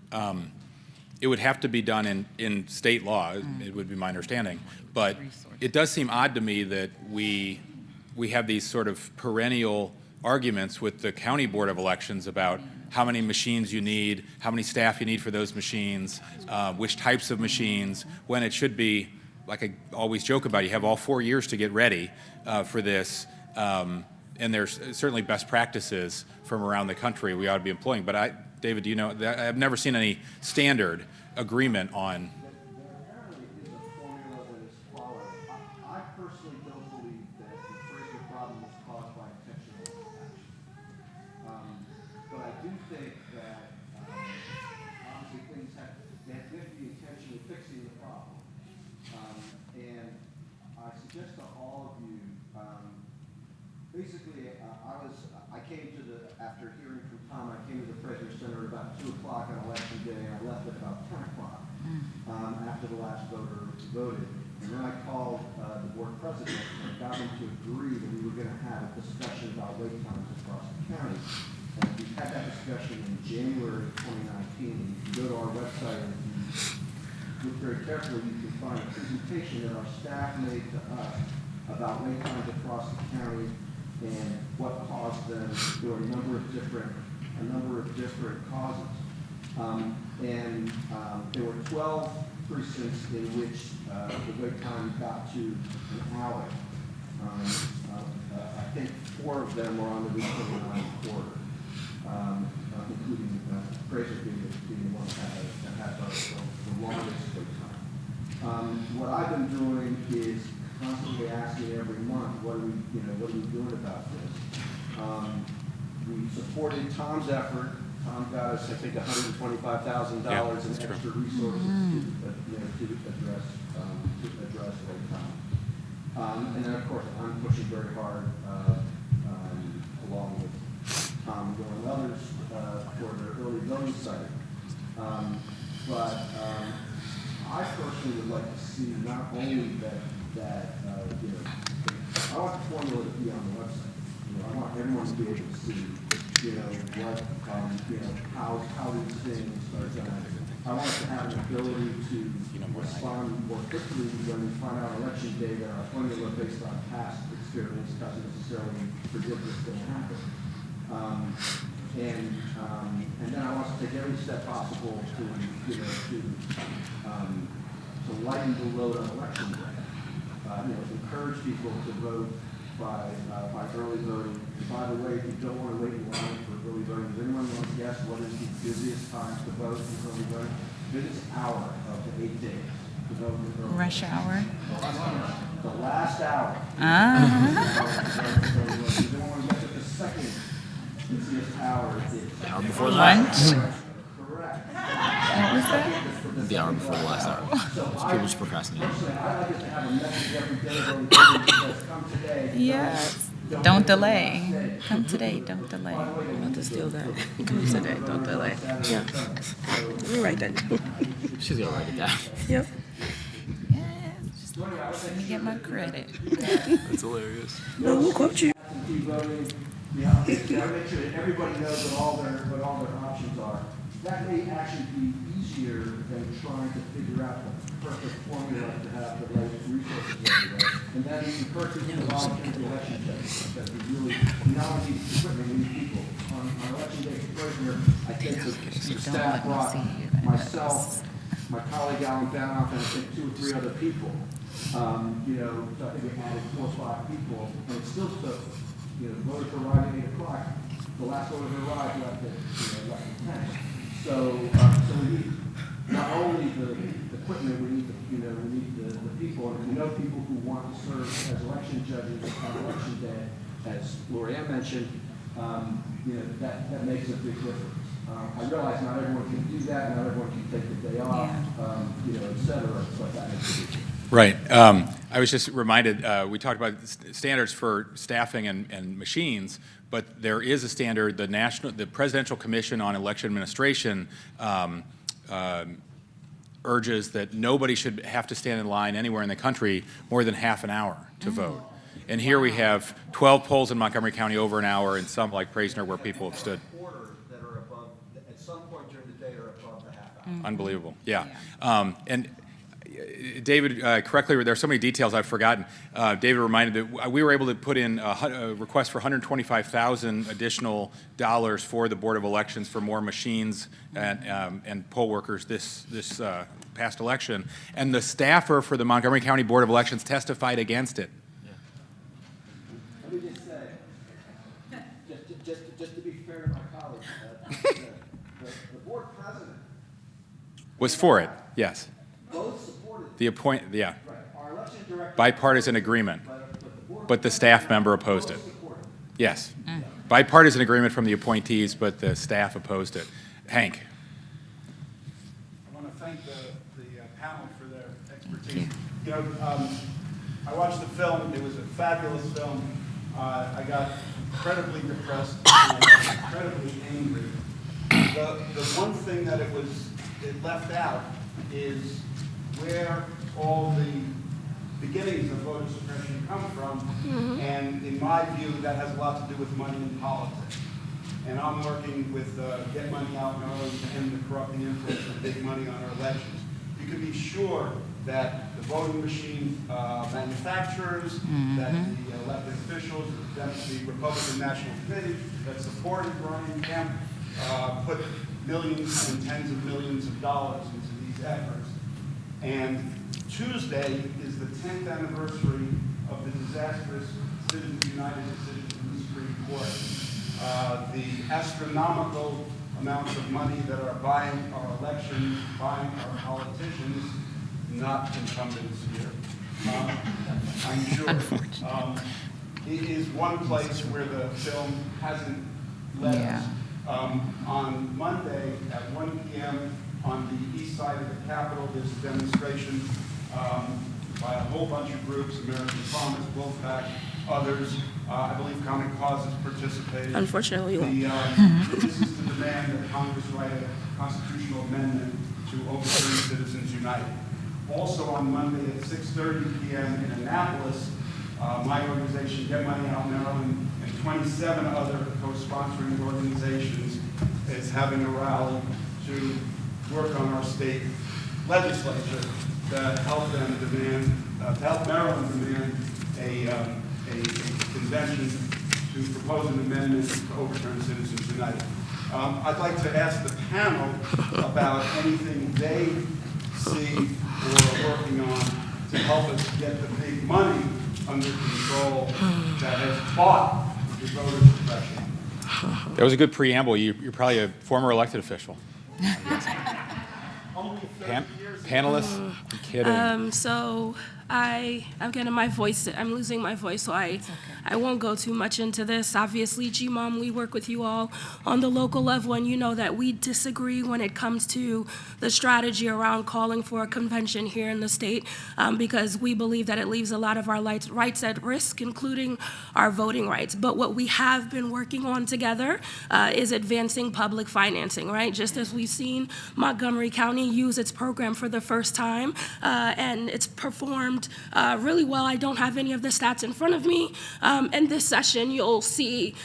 It would have to be done in state law, it would be my understanding. But it does seem odd to me that we have these sort of perennial arguments with the county board of elections about how many machines you need, how many staff you need for those machines, which types of machines, when it should be, like I always joke about, you have all 4 years to get ready for this. And there's certainly best practices from around the country we ought to be employing. But David, do you know, I've never seen any standard agreement on. Apparently is a formula that is followed. I personally don't believe that the Fraser problem was caused by intentional action. But I do think that obviously things have to be intentionally fixing the problem. And I suggest to all of you, basically, I came to after hearing from Tom, I came to the Fraser Center at about 2 o'clock on election day, and I left at about 10 o'clock after the last voter voted. And then I called the board president and got him to agree that we were going to have a discussion about wait times across the county. And we had that discussion in January of 2019. And if you go to our website and you look very carefully, you can find a presentation that our staff made to us about wait times across the county and what caused them. There were a number of different causes. There were 12 precincts in which the wait time got to an hour. I think 4 of them were on the Route 29 corridor, including Fraser being the one that had the longest wait time. What I've been doing is constantly asking every month, what are we doing about this? We supported Tom's effort. Tom got us, I think, $125,000 in extra resources to address wait time. And then, of course, I'm pushing very hard, along with Tom and others, for the early voting site. But I personally would like to see not only that I want the formula to be on the website. I want everyone to be able to see, what, how these things are done. I want us to have an ability to respond more quickly when we find out election day that our formula based on past experience doesn't necessarily predict what's going to happen. And then I want us to take every step possible to lighten the load on election day. Encourage people to vote by early voting. And by the way, if you don't want to wait in line for early voting, does anyone want to guess what is the busiest time to vote in early voting? Busiest hour of the 8 days to vote in early. Rush hour. The last hour. Ah. If you don't want to guess what the second busiest hour is. The hour before Lunch. Correct. What was that? The hour before the last hour. People just procrastinate. Personally, I like us to have a message every day going forward that says, come today. Yes. Don't delay. Come today, don't delay. I'm about to steal that. Come today, don't delay. Yeah. Let me write that down. She's gonna write it down. Yep. Yes. Just let me get my credit. That's hilarious. No, we'll quote you. Keep voting. Make sure that everybody knows what all their options are. That may actually be easier than trying to figure out the perfect formula to have the right resources every day. And then encourage people to volunteer for election day, because we not only need equipment, we need people. On election day, I think the staff brought myself, my colleague Alan Banoff, and I think 2 or 3 other people. So I think we added 4 or 5 people, and it still took, voters arrived at 8 o'clock. The last voter who arrived left at 10. So we need not only the equipment, we need the people, and if we know people who want to serve as election judges on election day, as Laurie-Anne mentioned, that makes a big difference. I realize not everyone can do that, not everyone can take the day off, et cetera, but that makes a big difference. Right. I was just reminded, we talked about standards for staffing and machines, but there is a standard, the Presidential Commission on Election Administration urges that nobody should have to stand in line anywhere in the country more than half an hour to vote. And here we have 12 polls in Montgomery County over an hour, and some like Praisner where people have stood. Quarter that are above, at some point during the day, are above the half hour. Unbelievable. Yeah. And David, correctly, there are so many details I've forgotten. David reminded that we were able to put in a request for $125,000 additional dollars for the Board of Elections for more machines and poll workers this past election. And the staffer for the Montgomery County Board of Elections testified against it. Let me just say, just to be fair to my colleagues, the board president, Was for it, yes. both supported, Yeah, right, our election director. bipartisan agreement, but the staff member opposed it. Supported. Yes. Bipartisan agreement from the appointees, but the staff opposed it. Hank? I want to thank the panel for their expertise. You know, I watched the film. It was a fabulous film. I got incredibly depressed and incredibly angry. The one thing that it left out is where all the beginnings of voter suppression come from. And in my view, that has a lot to do with money in politics. And I'm working with Get Money Out in Ireland to end the corrupting influence of big money on our elections. You can be sure that the voting machine manufacturers, that the elected officials, that the Republican National Committee that supported Brian Kemp put millions and tens of millions of dollars into these efforts. And Tuesday is the 10th anniversary of the disastrous Citizens United decision from the Supreme Court. The astronomical amounts of money that are buying our elections, buying our politicians, not incumbents here. I'm sure. It is one place where the film hasn't led us. On Monday at 1 p.m. on the east side of the Capitol, there's a demonstration by a whole bunch of groups, American Promise, Wolfpack, others. I believe Common Cause has participated. Unfortunately, This is to demand that Congress write a constitutional amendment to overturn Citizens United. Also on Monday at 6:30 p.m. in Annapolis, my organization, Get Money Out Maryland, and 27 other co-sponsoring organizations is having a rally to work on our state legislature to help them demand, to help Maryland demand a convention to propose an amendment to overturn Citizens United. I'd like to ask the panel about anything they see or are working on to help us get the big money under control that has bought the voter suppression. That was a good preamble. You're probably a former elected official. Panelists? I'm kidding. So I'm getting my voice, I'm losing my voice, so I won't go too much into this. Obviously, GMOM, we work with you all on the local level, and you know that we disagree when it comes to the strategy around calling for a convention here in the state, because we believe that it leaves a lot of our rights at risk, including our voting rights. But what we have been working on together is advancing public financing, right? Just as we've seen Montgomery County use its program for the first time, and it's performed really well. I don't have any of the stats in front of me. In this session, you'll see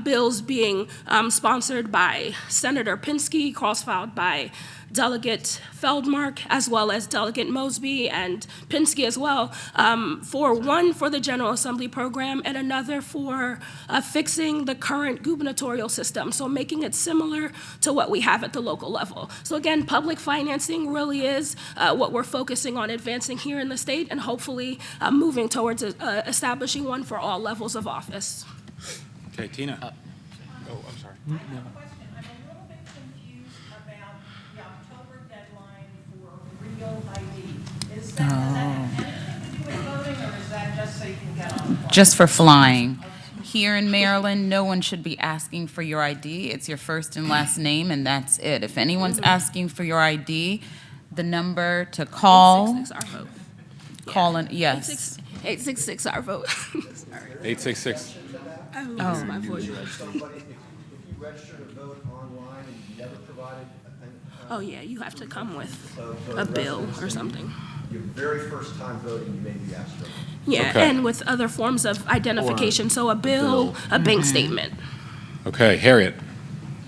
bills being sponsored by Senator Pinsky, cross-filed by Delegate Feldmark, as well as Delegate Mosby and Pinsky as well, for one for the General Assembly program and another for fixing the current gubernatorial system, so making it similar to what we have at the local level. So again, public financing really is what we're focusing on advancing here in the state and hopefully moving towards establishing one for all levels of office. Okay, Tina. Oh, I'm sorry. I have a question. I'm a little bit confused about the October deadline for real ID. Does that have anything to do with voting, or is that just so you can get on the clock? Just for flying. Here in Maryland, no one should be asking for your ID. It's your first and last name, and that's it. If anyone's asking for your ID, the number to call, 866 our vote. call in, yes. 866 our vote. Sorry. 866. I lost my voice. Somebody, if you register to vote online and you never provided Oh yeah, you have to come with so a bill or something. your very first time voting, you may be asked for. Yeah, Okay. and with other forms of identification, so a bill, a bank statement. Okay, Harriet.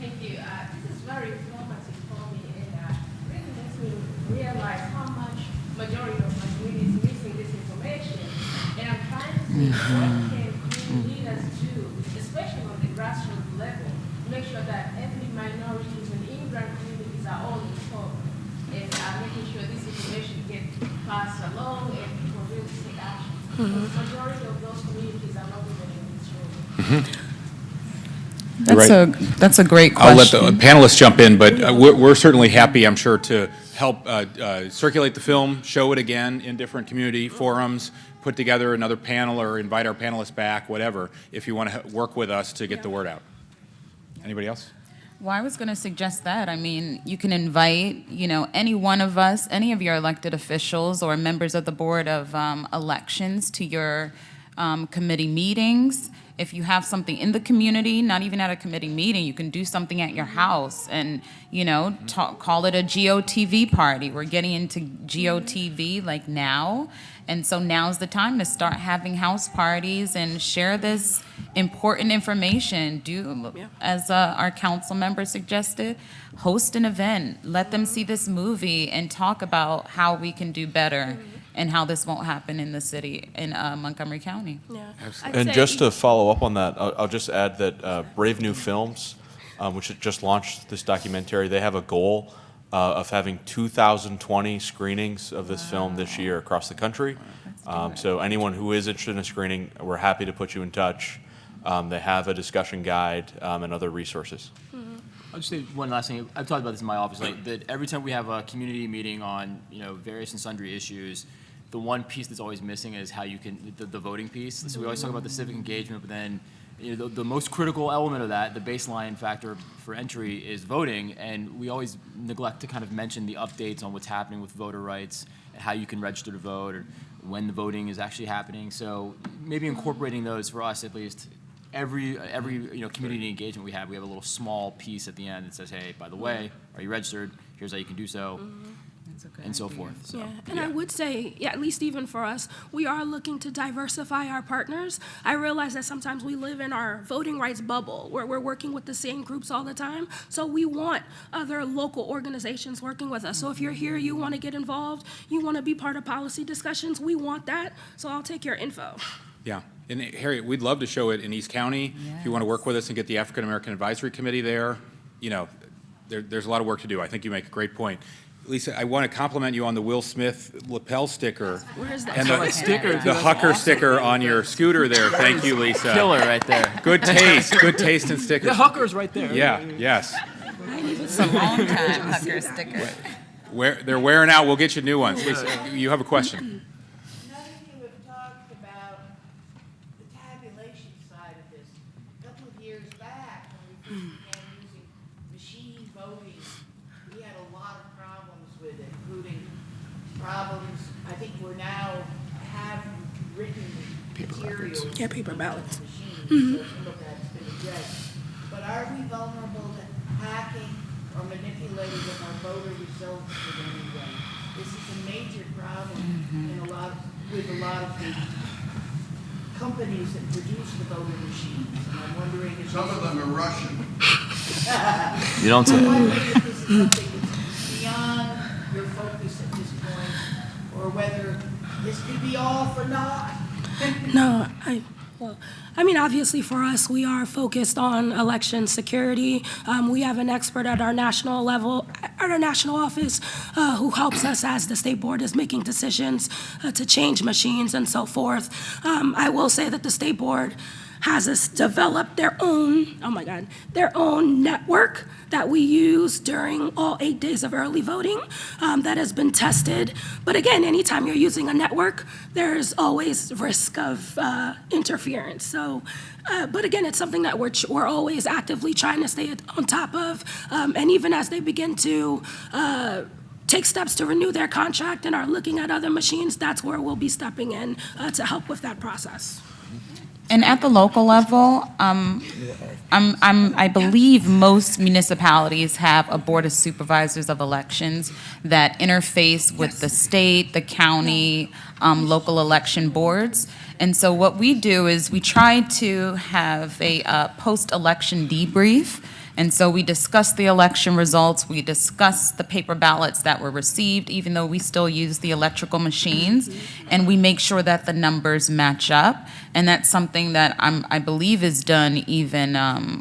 Thank you. This is very informative for me, and really makes me realize how much majority of my community is missing this information. And I'm trying to see what can community leaders do, especially on the grassroots level, to make sure that ethnic minorities and immigrant communities are all informed, and making sure this information gets passed along and people really take action. Because the majority of those communities are not even in this room. That's a great I'll let question. the panelists jump in, but we're certainly happy, I'm sure, to help circulate the film, show it again in different community forums, put together another panel or invite our panelists back, whatever, if you want to work with us to get the word out. Anybody else? Well, I was going to suggest that. I mean, you can invite, any one of us, any of your elected officials or members of the Board of Elections to your committee meetings. If you have something in the community, not even at a committee meeting, you can do something at your house and, call it a GOTV party. We're getting into GOTV like now. And so now's the time to start having house parties and share this important information. Do, as our council member suggested, host an event. Let them see this movie and talk about how we can do better and how this won't happen in the city, in Montgomery County. Yeah. And just to follow up on that, I'll just add that Brave New Films, which had just launched this documentary, they have a goal of having 2,020 screenings of this film this year across the country. So anyone who is interested in a screening, we're happy to put you in touch. They have a discussion guide and other resources. I'll just say one last thing. I've talked about this in my office, like that every time we have a community meeting on, various and sundry issues, the one piece that's always missing is how you can, the voting piece. So we always talk about the civic engagement, but then the most critical element of that, the baseline factor for entry, is voting, and we always neglect to kind of mention the updates on what's happening with voter rights, and how you can register to vote, or when the voting is actually happening. So maybe incorporating those, for us at least, every community engagement we have a little small piece at the end that says, hey, by the way, are you registered? Here's how you can do so. And so forth. So, And I would say, at least even for us, we are looking to diversify our partners. I realize that sometimes we live in our voting rights bubble where we're working with the same groups all the time. So we want other local organizations working with us. So if you're here, you want to get involved, you want to be part of policy discussions, we want that. So I'll take your info. Yeah. And Harriet, we'd love to show it in East County. If you want to work with us and get the African American Advisory Committee there, there's a lot of work to do. I think you make a great point. Lisa, I want to compliment you on the Will Smith lapel sticker. Where's that? And the sticker, the Hucker sticker on your scooter there. Thank you, Lisa. killer right there. Good taste. Good taste in stickers. The Hucker's right there. Yeah, yes. It's a long time Hucker sticker. They're wearing out. We'll get you new ones. Lisa, you have a question. None of you have talked about the tabulation side of this. A couple of years back, when we first began using machine voting, we had a lot of problems with it, including problems, I think we're now have written materials. Yeah, paper ballots. Machines, so some of that's been addressed. But are we vulnerable to hacking or manipulating of our voter results in any way? This is a major problem in with a lot of the companies that produce the voter machines. And I'm wondering if Some of them are Russian. You don't say. I'm wondering if this is something that's beyond your focus at this point, or whether this could be all for naught. No, obviously for us, we are focused on election security. We have an expert at our national level, at our national office, who helps us as the state board is making decisions to change machines and so forth. I will say that the state board has us develop their own network that we use during all 8 days of early voting that has been tested. But again, anytime you're using a network, there's always risk of interference. So, but again, it's something that we're always actively trying to stay on top of. And even as they begin to take steps to renew their contract and are looking at other machines, that's where we'll be stepping in to help with that process. And at the local level, I believe most municipalities have a board of supervisors of elections that interface with the state, the county, local election boards. And so what we do is we try to have a post-election debrief. And so we discuss the election results, we discuss the paper ballots that were received, even though we still use the electrical machines, and we make sure that the numbers match up. And that's something that I believe is done even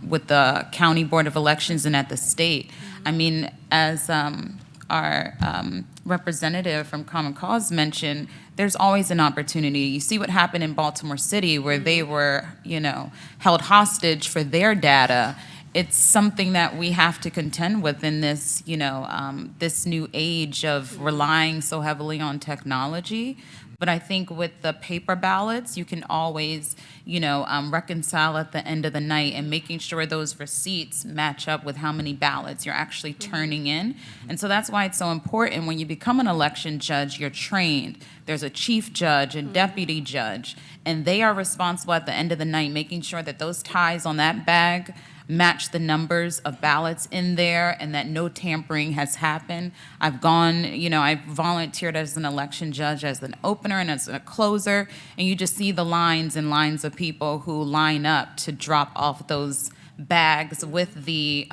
with the County Board of Elections and at the state. I mean, as our representative from Common Cause mentioned, there's always an opportunity. You see what happened in Baltimore City where they were, held hostage for their data. it's something that we have to contend with in this, this new age of relying so heavily on technology. But I think with the paper ballots, you can always, reconcile at the end of the night and making sure those receipts match up with how many ballots you're actually turning in. And so that's why it's so important when you become an election judge, you're trained. There's a chief judge and deputy judge, and they are responsible at the end of the night, making sure that those ties on that bag match the numbers of ballots in there and that no tampering has happened. I've gone, I've volunteered as an election judge, as an opener and as a closer, and you just see the lines and lines of people who line up to drop off those bags with the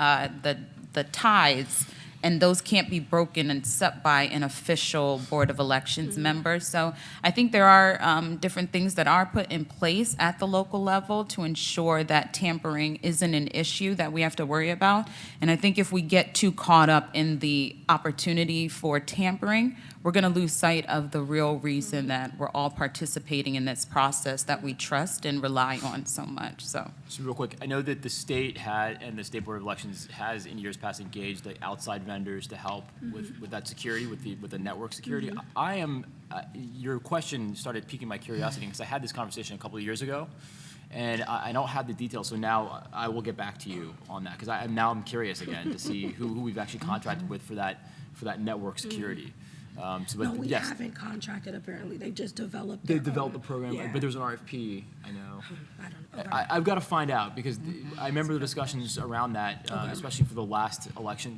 ties, and those can't be broken except by an official Board of Elections member. So I think there are different things that are put in place at the local level to ensure that tampering isn't an issue that we have to worry about. And I think if we get too caught up in the opportunity for tampering, we're going to lose sight of the real reason that we're all participating in this process that we trust and rely on so much. So real quick, I know that the state had, and the State Board of Elections has in years past engaged the outside vendors to help with that security, with the network security. I am, your question started piquing my curiosity because I had this conversation a couple of years ago, and I don't have the details, so now I will get back to you on that because I'm curious again to see who we've actually contracted with for that network security. No, we haven't contracted, apparently. They just developed They developed the program, Yeah. but there's an RFP, I know. I don't know. I've got to find out because I remember the discussions around that, especially for the last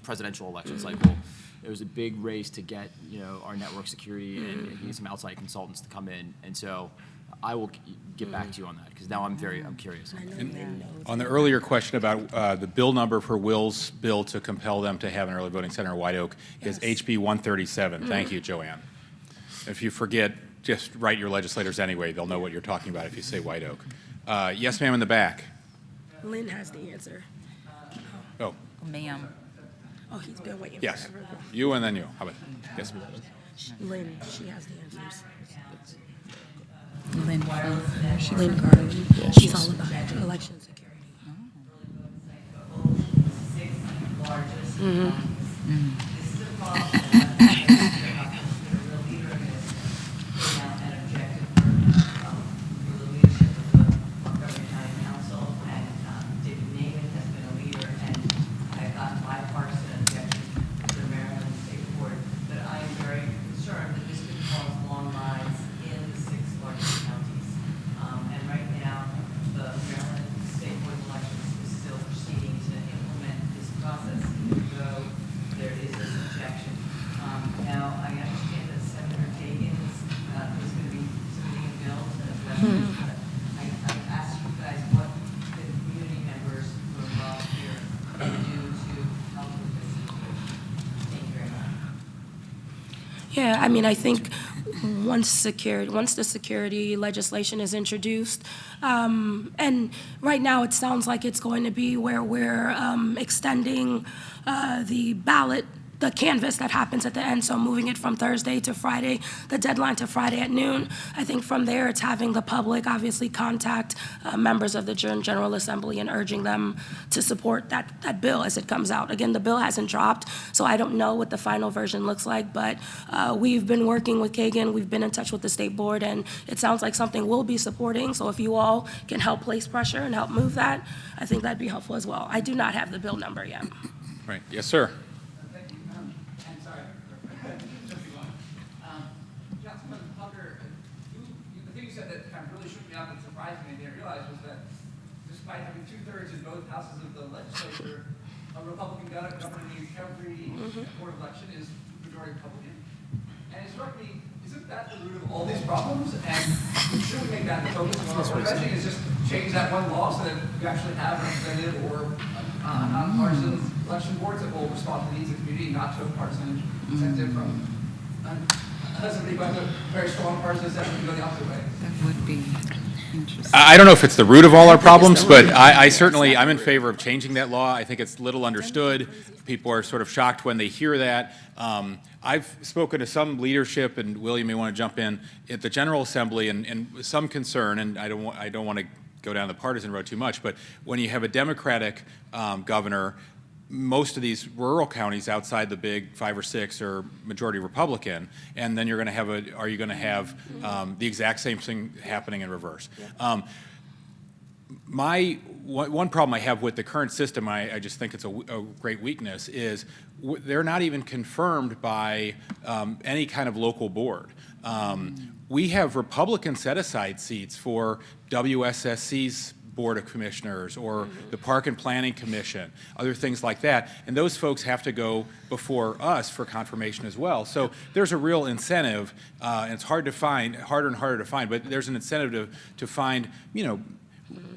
presidential election cycle. There was a big race to get, our network security and get some outside consultants to come in. And so I will get back to you on that because now I'm curious. On the earlier question about the bill number for Will's bill to compel them to have an early voting center in White Oak is HB 137. Thank you, Joanne. If you forget, just write your legislators anyway. They'll know what you're talking about if you say White Oak. Yes, ma'am, in the back. Lynn has the answer. Oh, ma'am. Oh, he's been waiting yes. forever. You and then you. How about yes? Lynn, she has the answers. Lynn Lynn Garland. She's all about election security. This is a problem. There's been a real eagerness to bring out an objective for the leadership of the Montgomery County Council, and David Naiman has been a leader, and I've gotten bipartisan objections to the Maryland State Board. But I am very concerned that this could cause long lines in the 6 largest counties. And right now, the Maryland State Board of Elections is still proceeding to implement this process, even though there is this objection. Now, I understand that Senator Kagan is going to be submitting a bill to address this, but I asked you guys what the community members who are involved here can do to help with this situation. Thank you very much. Yeah, I mean, I think once the security legislation is introduced, and right now it sounds like it's going to be where we're extending the canvas that happens at the end, so moving it from Thursday to Friday, the deadline to Friday at noon. I think from there, it's having the public obviously contact members of the General Assembly and urging them to support that bill as it comes out. Again, the bill hasn't dropped, so I don't know what the final version looks like, but we've been working with Kagan, we've been in touch with the State Board, and it sounds like something we'll be supporting, so if you all can help place pressure and help move that, I think that'd be helpful as well. I do not have the bill number yet. Right. Yes, sir. Councilman Hucker, the thing you said that kind of really shook me up and surprised me and didn't realize was that despite having 2/3 in both houses of the legislature, a Republican governing every board election is majority Republican. And it struck me, isn't that the root of all these problems? And should we make that the focus of our messaging is just change that one law so that we actually have representative or nonpartisan election boards that will respond to the needs of the community, not to a partisan incentive from somebody with a very strong partisan incentive to go the opposite way. That would be interesting. I don't know if it's the root of all our problems, but I'm in favor of changing that law. I think it's little understood. People are sort of shocked when they hear that. I've spoken to some leadership, and William may want to jump in, at the General Assembly, and some concern, and I don't want to go down the partisan road too much, but when you have a Democratic governor, most of these rural counties outside the big 5 or 6 are majority Republican, and then you're going to have are you going to have the exact same thing happening in reverse? One problem I have with the current system, I just think it's a great weakness, is they're not even confirmed by any kind of local board. We have Republican set-aside seats for WSSC's Board of Commissioners or the Park and Planning Commission, other things like that, and those folks have to go before us for confirmation as well. So there's a real incentive, and it's hard to find, harder and harder to find, but there's an incentive to find,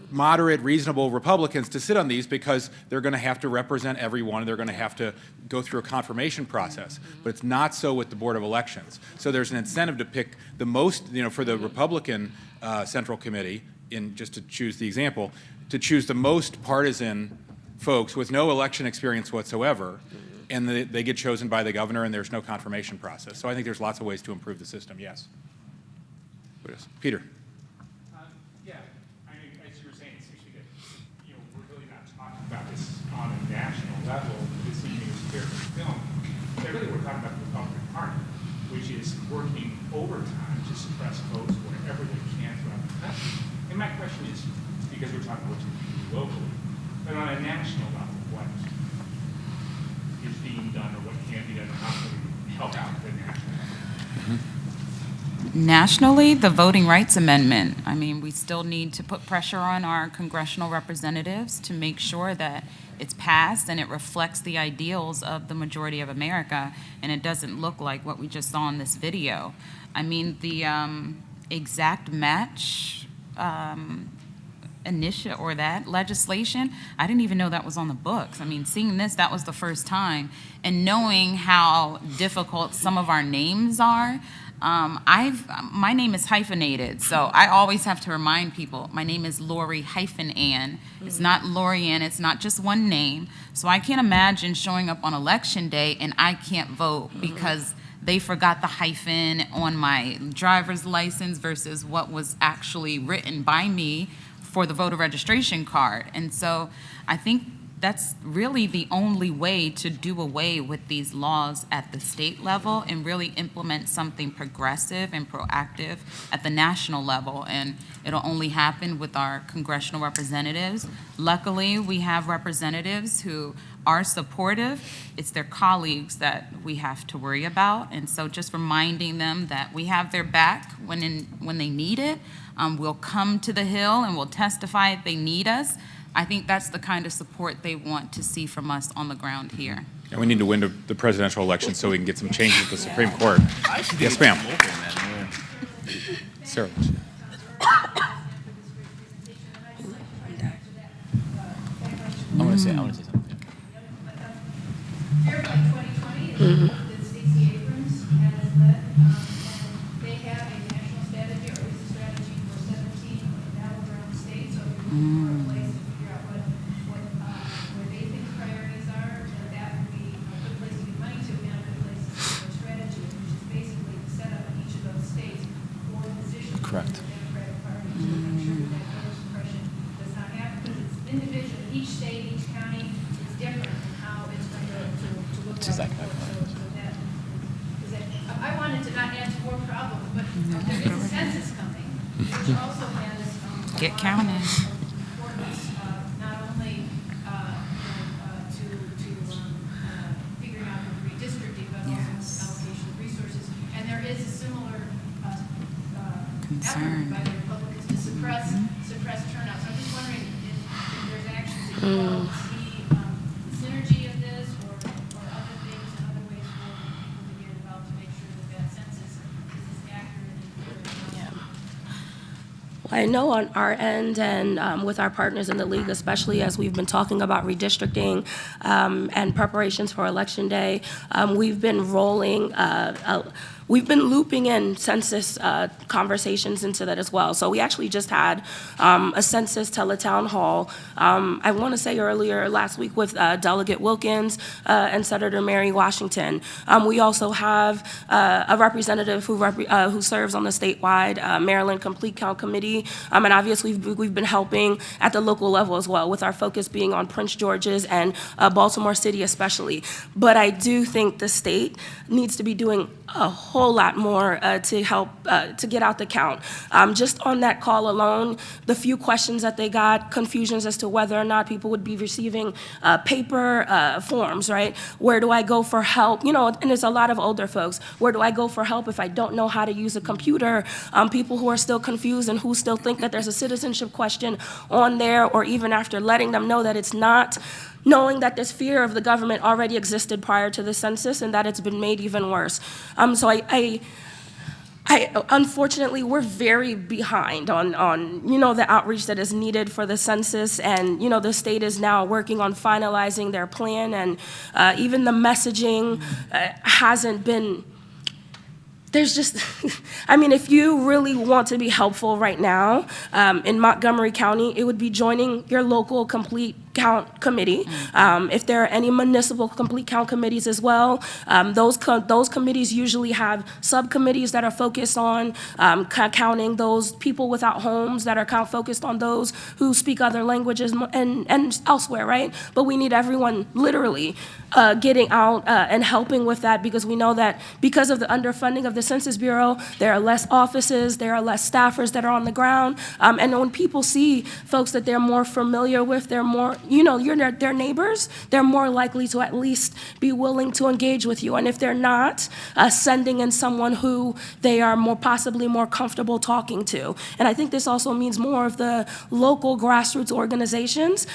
moderate, reasonable Republicans to sit on these because they're going to have to represent everyone. They're going to have to go through a confirmation process. But it's not so with the Board of Elections. So there's an incentive to pick the most, for the Republican Central Committee, just to choose the example, to choose the most partisan folks with no election experience whatsoever, and they get chosen by the governor and there's no confirmation process. So I think there's lots of ways to improve the system, yes. Peter. Yeah, as you were saying, it seems to me that we're really not talking about this on a national level. This evening is clear from the film. But really, we're talking about the Republican Party, which is working overtime to suppress votes wherever they can throughout the country. And my question is, because we're talking about what you can do locally, but on a national level, what is being done or what can be done, how can we help out the national level? Nationally, the Voting Rights Amendment. I mean, we still need to put pressure on our congressional representatives to make sure that it's passed and it reflects the ideals of the majority of America, and it doesn't look like what we just saw in this video. I mean, the exact match initiative or that legislation, I didn't even know that was on the books. I mean, seeing this, that was the first time, and knowing how difficult some of our names are. My name is hyphenated, so I always have to remind people, my name is Laurie-Anne. It's not Laurie-Anne, it's not just one name. So I can't imagine showing up on election day and I can't vote because they forgot the hyphen on my driver's license versus what was actually written by me for the voter registration card. And so I think that's really the only way to do away with these laws at the state level and really implement something progressive and proactive at the national level. And it'll only happen with our congressional representatives. Luckily, we have representatives who are supportive. It's their colleagues that we have to worry about. And so just reminding them that we have their back when they need it. We'll come to the Hill and we'll testify if they need us. I think that's the kind of support they want to see from us on the ground here. And we need to win the presidential election so we can get some changes at the Supreme Court. Yes, ma'am. Sarah. I want to say something. Fairfield 2020 that Stacey Abrams has led, and they have a national strategy, or at least a strategy for 17 battleground states. So if you're looking for a place to figure out where they think priorities are, then that would be a good place to get money to, and a good place to get their strategy, which is basically the setup in each of those states for positions Correct. in the Democratic Party to make sure that voter suppression does not happen, because it's individual. Each state, each county is different in how it's going to look It's like. exactly I wanted to not add to more problems, but there is a census coming, which also has Get a lot counted. of importance, not only to figuring out the redistricting, but also allocation of resources. And there is a similar effort by the Republicans to suppress turnout. So I'm just wondering if there's actions that you all see the synergy of this, or other things and other ways for people to get involved to make sure that census is as accurate and accurate. I know on our end and with our partners in the league, especially as we've been talking about redistricting and preparations for Election Day, we've been rolling we've been looping in census conversations into that as well. So we actually just had a census teletown hall, I want to say earlier last week with Delegate Wilkins and Senator Mary Washington. We also have a representative who serves on the statewide Maryland Complete Count Committee, and obviously we've been helping at the local level as well, with our focus being on Prince George's and Baltimore City especially. But I do think the state needs to be doing a whole lot more to help to get out the count. Just on that call alone, the few questions that they got, confusions as to whether or not people would be receiving paper forms, right? Where do I go for help? You know, and there's a lot of older folks. Where do I go for help if I don't know how to use a computer? People who are still confused and who still think that there's a citizenship question on there, or even after letting them know that it's not, knowing that this fear of the government already existed prior to the census and that it's been made even worse. So I unfortunately, we're very behind on you know, the outreach that is needed for the census, and you know, the state is now working on finalizing their plan, and even the messaging hasn't been. There's just, I mean, if you really want to be helpful right now in Montgomery County, it would be joining your local complete count committee. If there are any municipal complete count committees as well, those committees usually have subcommittees that are focused on counting those people without homes, that are focused on those who speak other languages and elsewhere, right? But we need everyone literally getting out and helping with that, because we know that because of the underfunding of the Census Bureau, there are less offices, there are less staffers that are on the ground, and when people see folks that they're more familiar with, they're more, you know, you're their neighbors, they're more likely to at least be willing to engage with you. And if they're not, sending in someone who they are possibly more comfortable talking to. And I think this also means more of the local grassroots organizations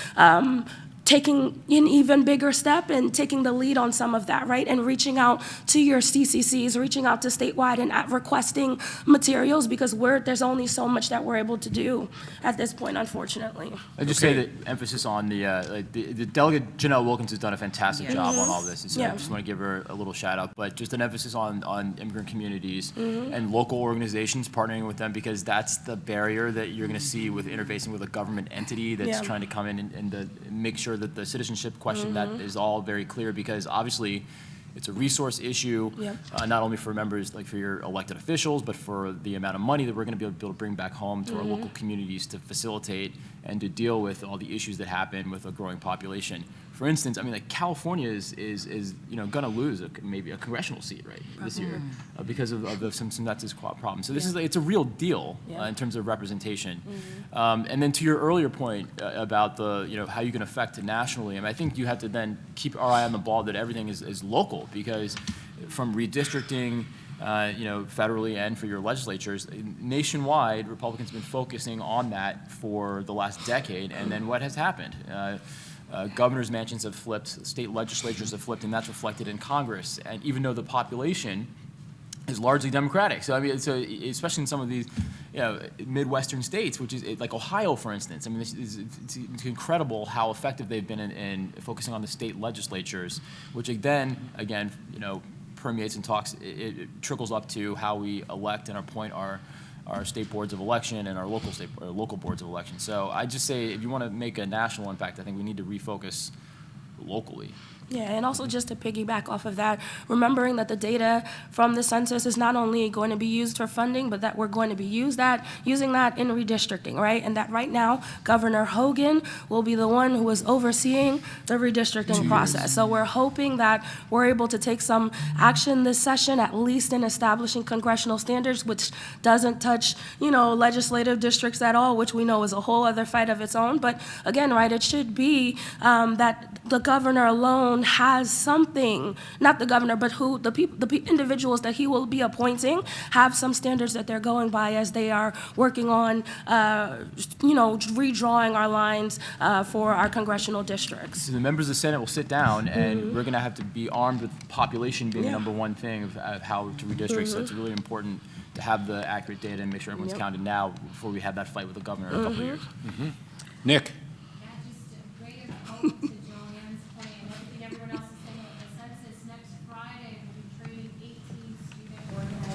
taking an even bigger step and taking the lead on some of that, right? And reaching out to your CCCs, reaching out to statewide and requesting materials, because there's only so much that we're able to do at this point, unfortunately. I just say that emphasis on the Delegate Janelle Wilkins has done a fantastic job on all this. And so I just want to give her a little shout out, but just an emphasis on immigrant communities and local organizations, partnering with them, because that's the barrier that you're going to see with interfacing with a government entity that's trying to come in and make sure that the citizenship question, that is all very clear, because obviously it's a resource issue, not only for members, like for your elected officials, but for the amount of money that we're going to be able to bring back home to our local communities to facilitate and to deal with all the issues that happen with a growing population. For instance, I mean, like California is you know, going to lose maybe a congressional seat this year because of some nexus problems. So this is it's a real deal in terms of representation. And then to your earlier point about you know, how you can affect it nationally, I mean, I think you have to then keep our eye on the ball that everything is local, because from redistricting, you know, federally and for your legislatures, nationwide, Republicans have been focusing on that for the last decade, and then what has happened? Governors' mansions have flipped, state legislatures have flipped, and that's reflected in Congress. And even though the population is largely Democratic, so I mean, so especially in some of these, you know, Midwestern states, which is like Ohio, for instance. I mean, it's incredible how effective they've been in focusing on the state legislatures, which then, again, you know, permeates and it trickles up to how we elect and appoint our state boards of election and our local boards of election. So I just say, if you want to make a national impact, I think we need to refocus locally. Yeah, and also just to piggyback off of that, remembering that the data from the census is not only going to be used for funding, but that we're going to be using that in redistricting, right? And that right now, Governor Hogan will be the one who is overseeing the redistricting process. So we're hoping that we're able to take some action this session, at least in establishing congressional standards, which doesn't touch, you know, legislative districts at all, which we know is a whole other fight of its own. But again, right, it should be that the governor alone has something, not the governor, but who the individuals that he will be appointing have some standards that they're going by as they are working on, you know, redrawing our lines for our congressional districts. So the members of the Senate will sit down, and we're going to have to be armed with population being the number one thing of how to redistrict. So it's really important to have the accurate data and make sure everyone's counted now before we have that fight with the governor in a couple of years. Nick. Yeah, just a ray of hope to Joanne's point and everything everyone else is saying about the census. Next Friday, we'll be training 18 student organizers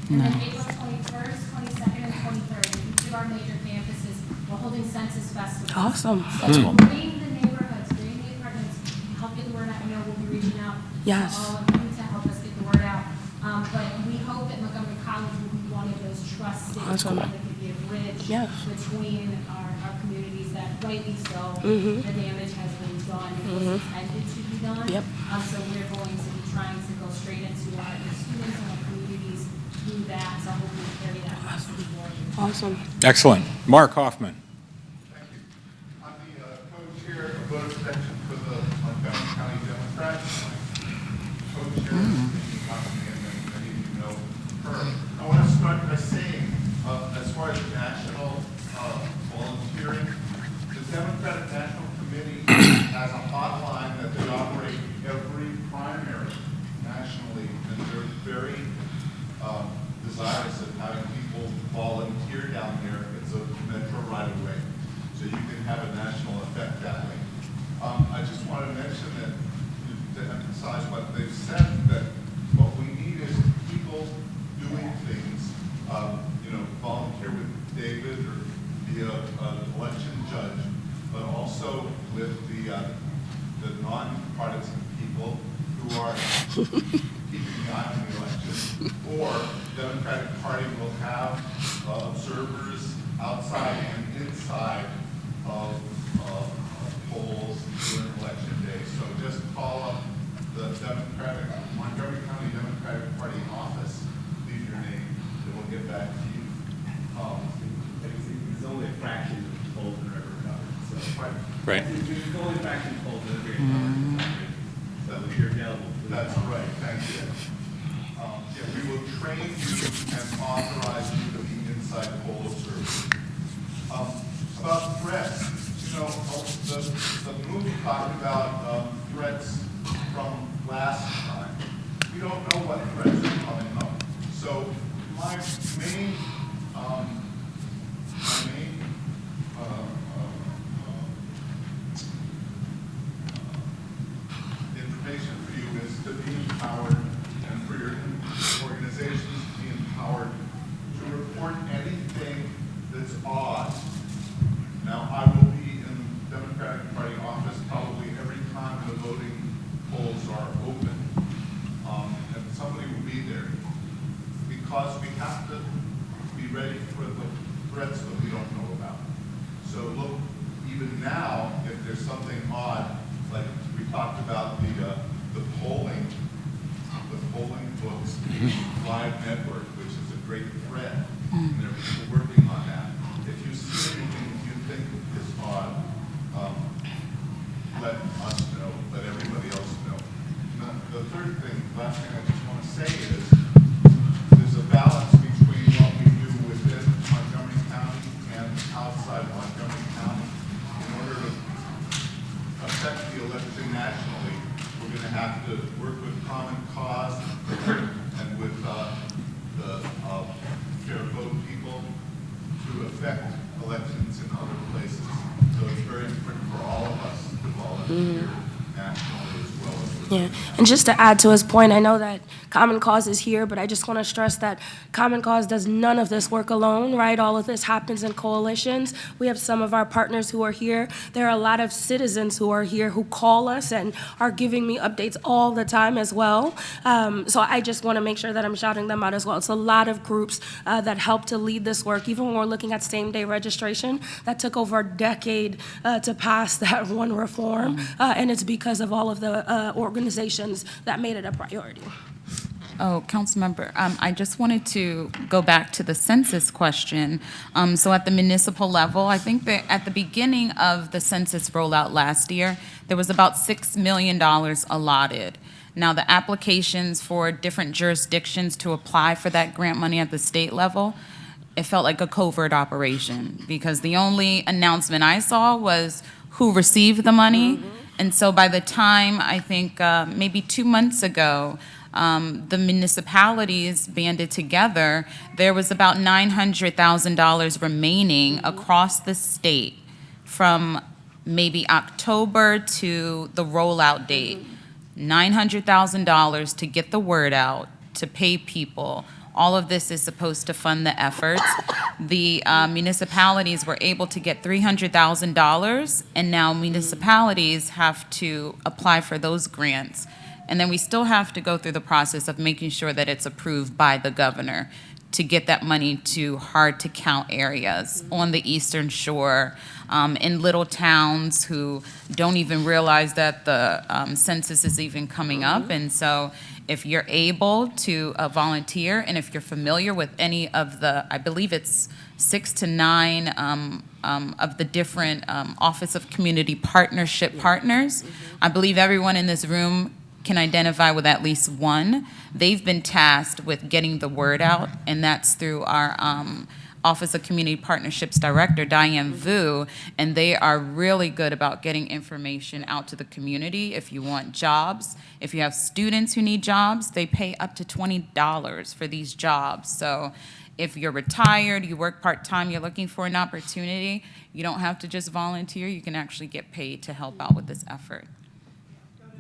And then April 21st, 22nd, and 23rd, in each of our major campuses, we're holding census festivals. Awesome. So bring the neighborhoods, bring the apartments, help get the word out. I know we'll be reaching out Yes. to all of you to help us get the word out. But we hope that Montgomery College will be one of those trusted, Awesome. that could be a bridge Yes. between our communities that rightly so, Mhm. the damage has been done, it was intended to be done. Yep. So we're going to be trying to go straight into our students and our communities through that, so hopefully carry that message forward. Awesome. Excellent. Mark Hoffman. Thank you. I'm the co-chair of voter protection for the Montgomery County Democrats. My co-chair is Amy Hoffman, and many of you know her. I want to start by saying, as far as national volunteering, the Democratic National Committee has a hotline that they operate every primary nationally, and they're very desirous of having people volunteer down there. It's a metro right of way, so you can have a national effect that way. I just want to mention that to emphasize what they've said, that what we need is people doing things, volunteer with David or be an election judge, but also with the non-partisan people who are keeping the eye on the election, or the Democratic Party will have observers outside and inside of polls during election day. So just call up the Montgomery County Democratic Party office, leave your name, and we'll get back to you. It's only a fraction of the polls that are ever covered, so. Right. It's only a fraction of polls that are ever covered. So if you're available. That's right, thank you. Yeah, we will train you and authorize you to be inside poll observers. About threats, the movie talked about threats from last time. We don't know what threats are coming up. So my main information for you is to be empowered, and for your organizations to be empowered to report anything that's odd. Now, I will be in the Democratic Party office probably every time the voting polls are open, and somebody will be there, because we have to be ready for the threats that we don't know about. So look, even now, if there's something odd, like we talked about the polling books, live network, which is a great threat, and there are people working on that. If you see anything you think is odd, let us know, let everybody else know. The third thing, last thing I just want to say is, there's a balance between what we do within Montgomery County and outside Montgomery County. In order to affect the election nationally, we're going to have to work with Common Cause and with the Fair Vote people to affect elections in other places. So it's very important for all of us to volunteer nationally as well as Yeah, and just to add to his point, I know that Common Cause is here, but I just want to stress that Common Cause does none of this work alone, right? All of this happens in coalitions. We have some of our partners who are here. There are a lot of citizens who are here who call us and are giving me updates all the time as well. So I just want to make sure that I'm shouting them out as well. It's a lot of groups that help to lead this work. Even when we're looking at same-day registration, that took over a decade to pass that one reform, and it's because of all of the organizations that made it a priority. Oh, Councilmember, I just wanted to go back to the census question. So at the municipal level, I think that at the beginning of the census rollout last year, there was about $6 million allotted. Now, the applications for different jurisdictions to apply for that grant money at the state level, it felt like a covert operation, because the only announcement I saw was who received the money. And so by the time, I think maybe 2 months ago, the municipalities banded together, there was about $900,000 remaining across the state from maybe October to the rollout date. $900,000 to get the word out, to pay people. All of this is supposed to fund the efforts. The municipalities were able to get $300,000, and now municipalities have to apply for those grants. And then we still have to go through the process of making sure that it's approved by the governor to get that money to hard-to-count areas on the Eastern Shore, in little towns who don't even realize that the census is even coming up. And so if you're able to volunteer, and if you're familiar with any of the, I believe it's 6 to 9 of the different Office of Community Partnership partners, I believe everyone in this room can identify with at least one. They've been tasked with getting the word out, and that's through our Office of Community Partnerships Director, Diane Vu, and they are really good about getting information out to the community. If you want jobs, if you have students who need jobs, they pay up to $20 for these jobs. So if you're retired, you work part-time, you're looking for an opportunity, you don't have to just volunteer, you can actually get paid to help out with this effort.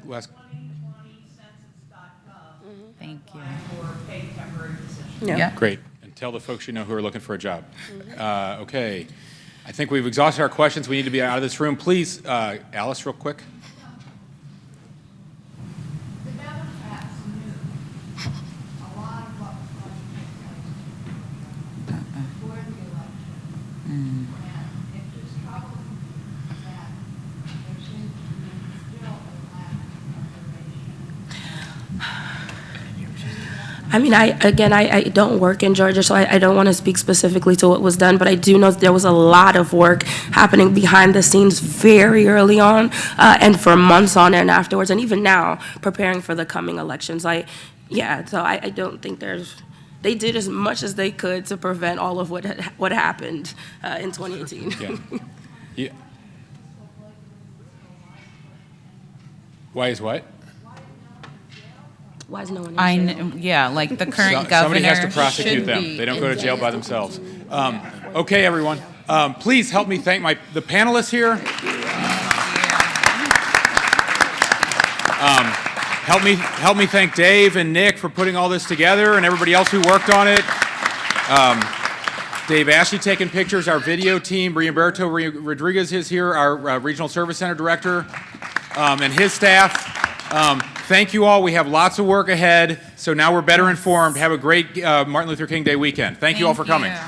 Last- 2020census.gov. Thank you. Apply for paid temporary positions. Yeah. Yep. Great. And tell the folks you know who are looking for a job. Okay. I think we've exhausted our questions. We need to be out of this room. Please, Alice, real quick. The Democrats knew a lot of what was going to take place before the election. And it just troubles me that there seems to be still a lack of information. I mean, I don't work in Georgia, so I don't want to speak specifically to what was done, but I do know that there was a lot of work happening behind the scenes very early on, and for months on end afterwards, and even now, preparing for the coming elections. So I don't think they did as much as they could to prevent all of what happened in 2018. Yeah. Yeah. Why is what? Why is no one in jail? Yeah, like the current Somebody governor has to prosecute should them. be They don't go to in jail by themselves. Okay, everyone. Please help me thank the panelists here. Help me thank Dave and Nick for putting all this together, and everybody else who worked on it. Dave Ashley taking pictures, our video team, Riumberto Rodriguez is here, our Regional Service Center Director, and his staff. Thank you all. We have lots of work ahead, so now we're better informed. Have a great Martin Luther King Day weekend. Thank you all for coming. You.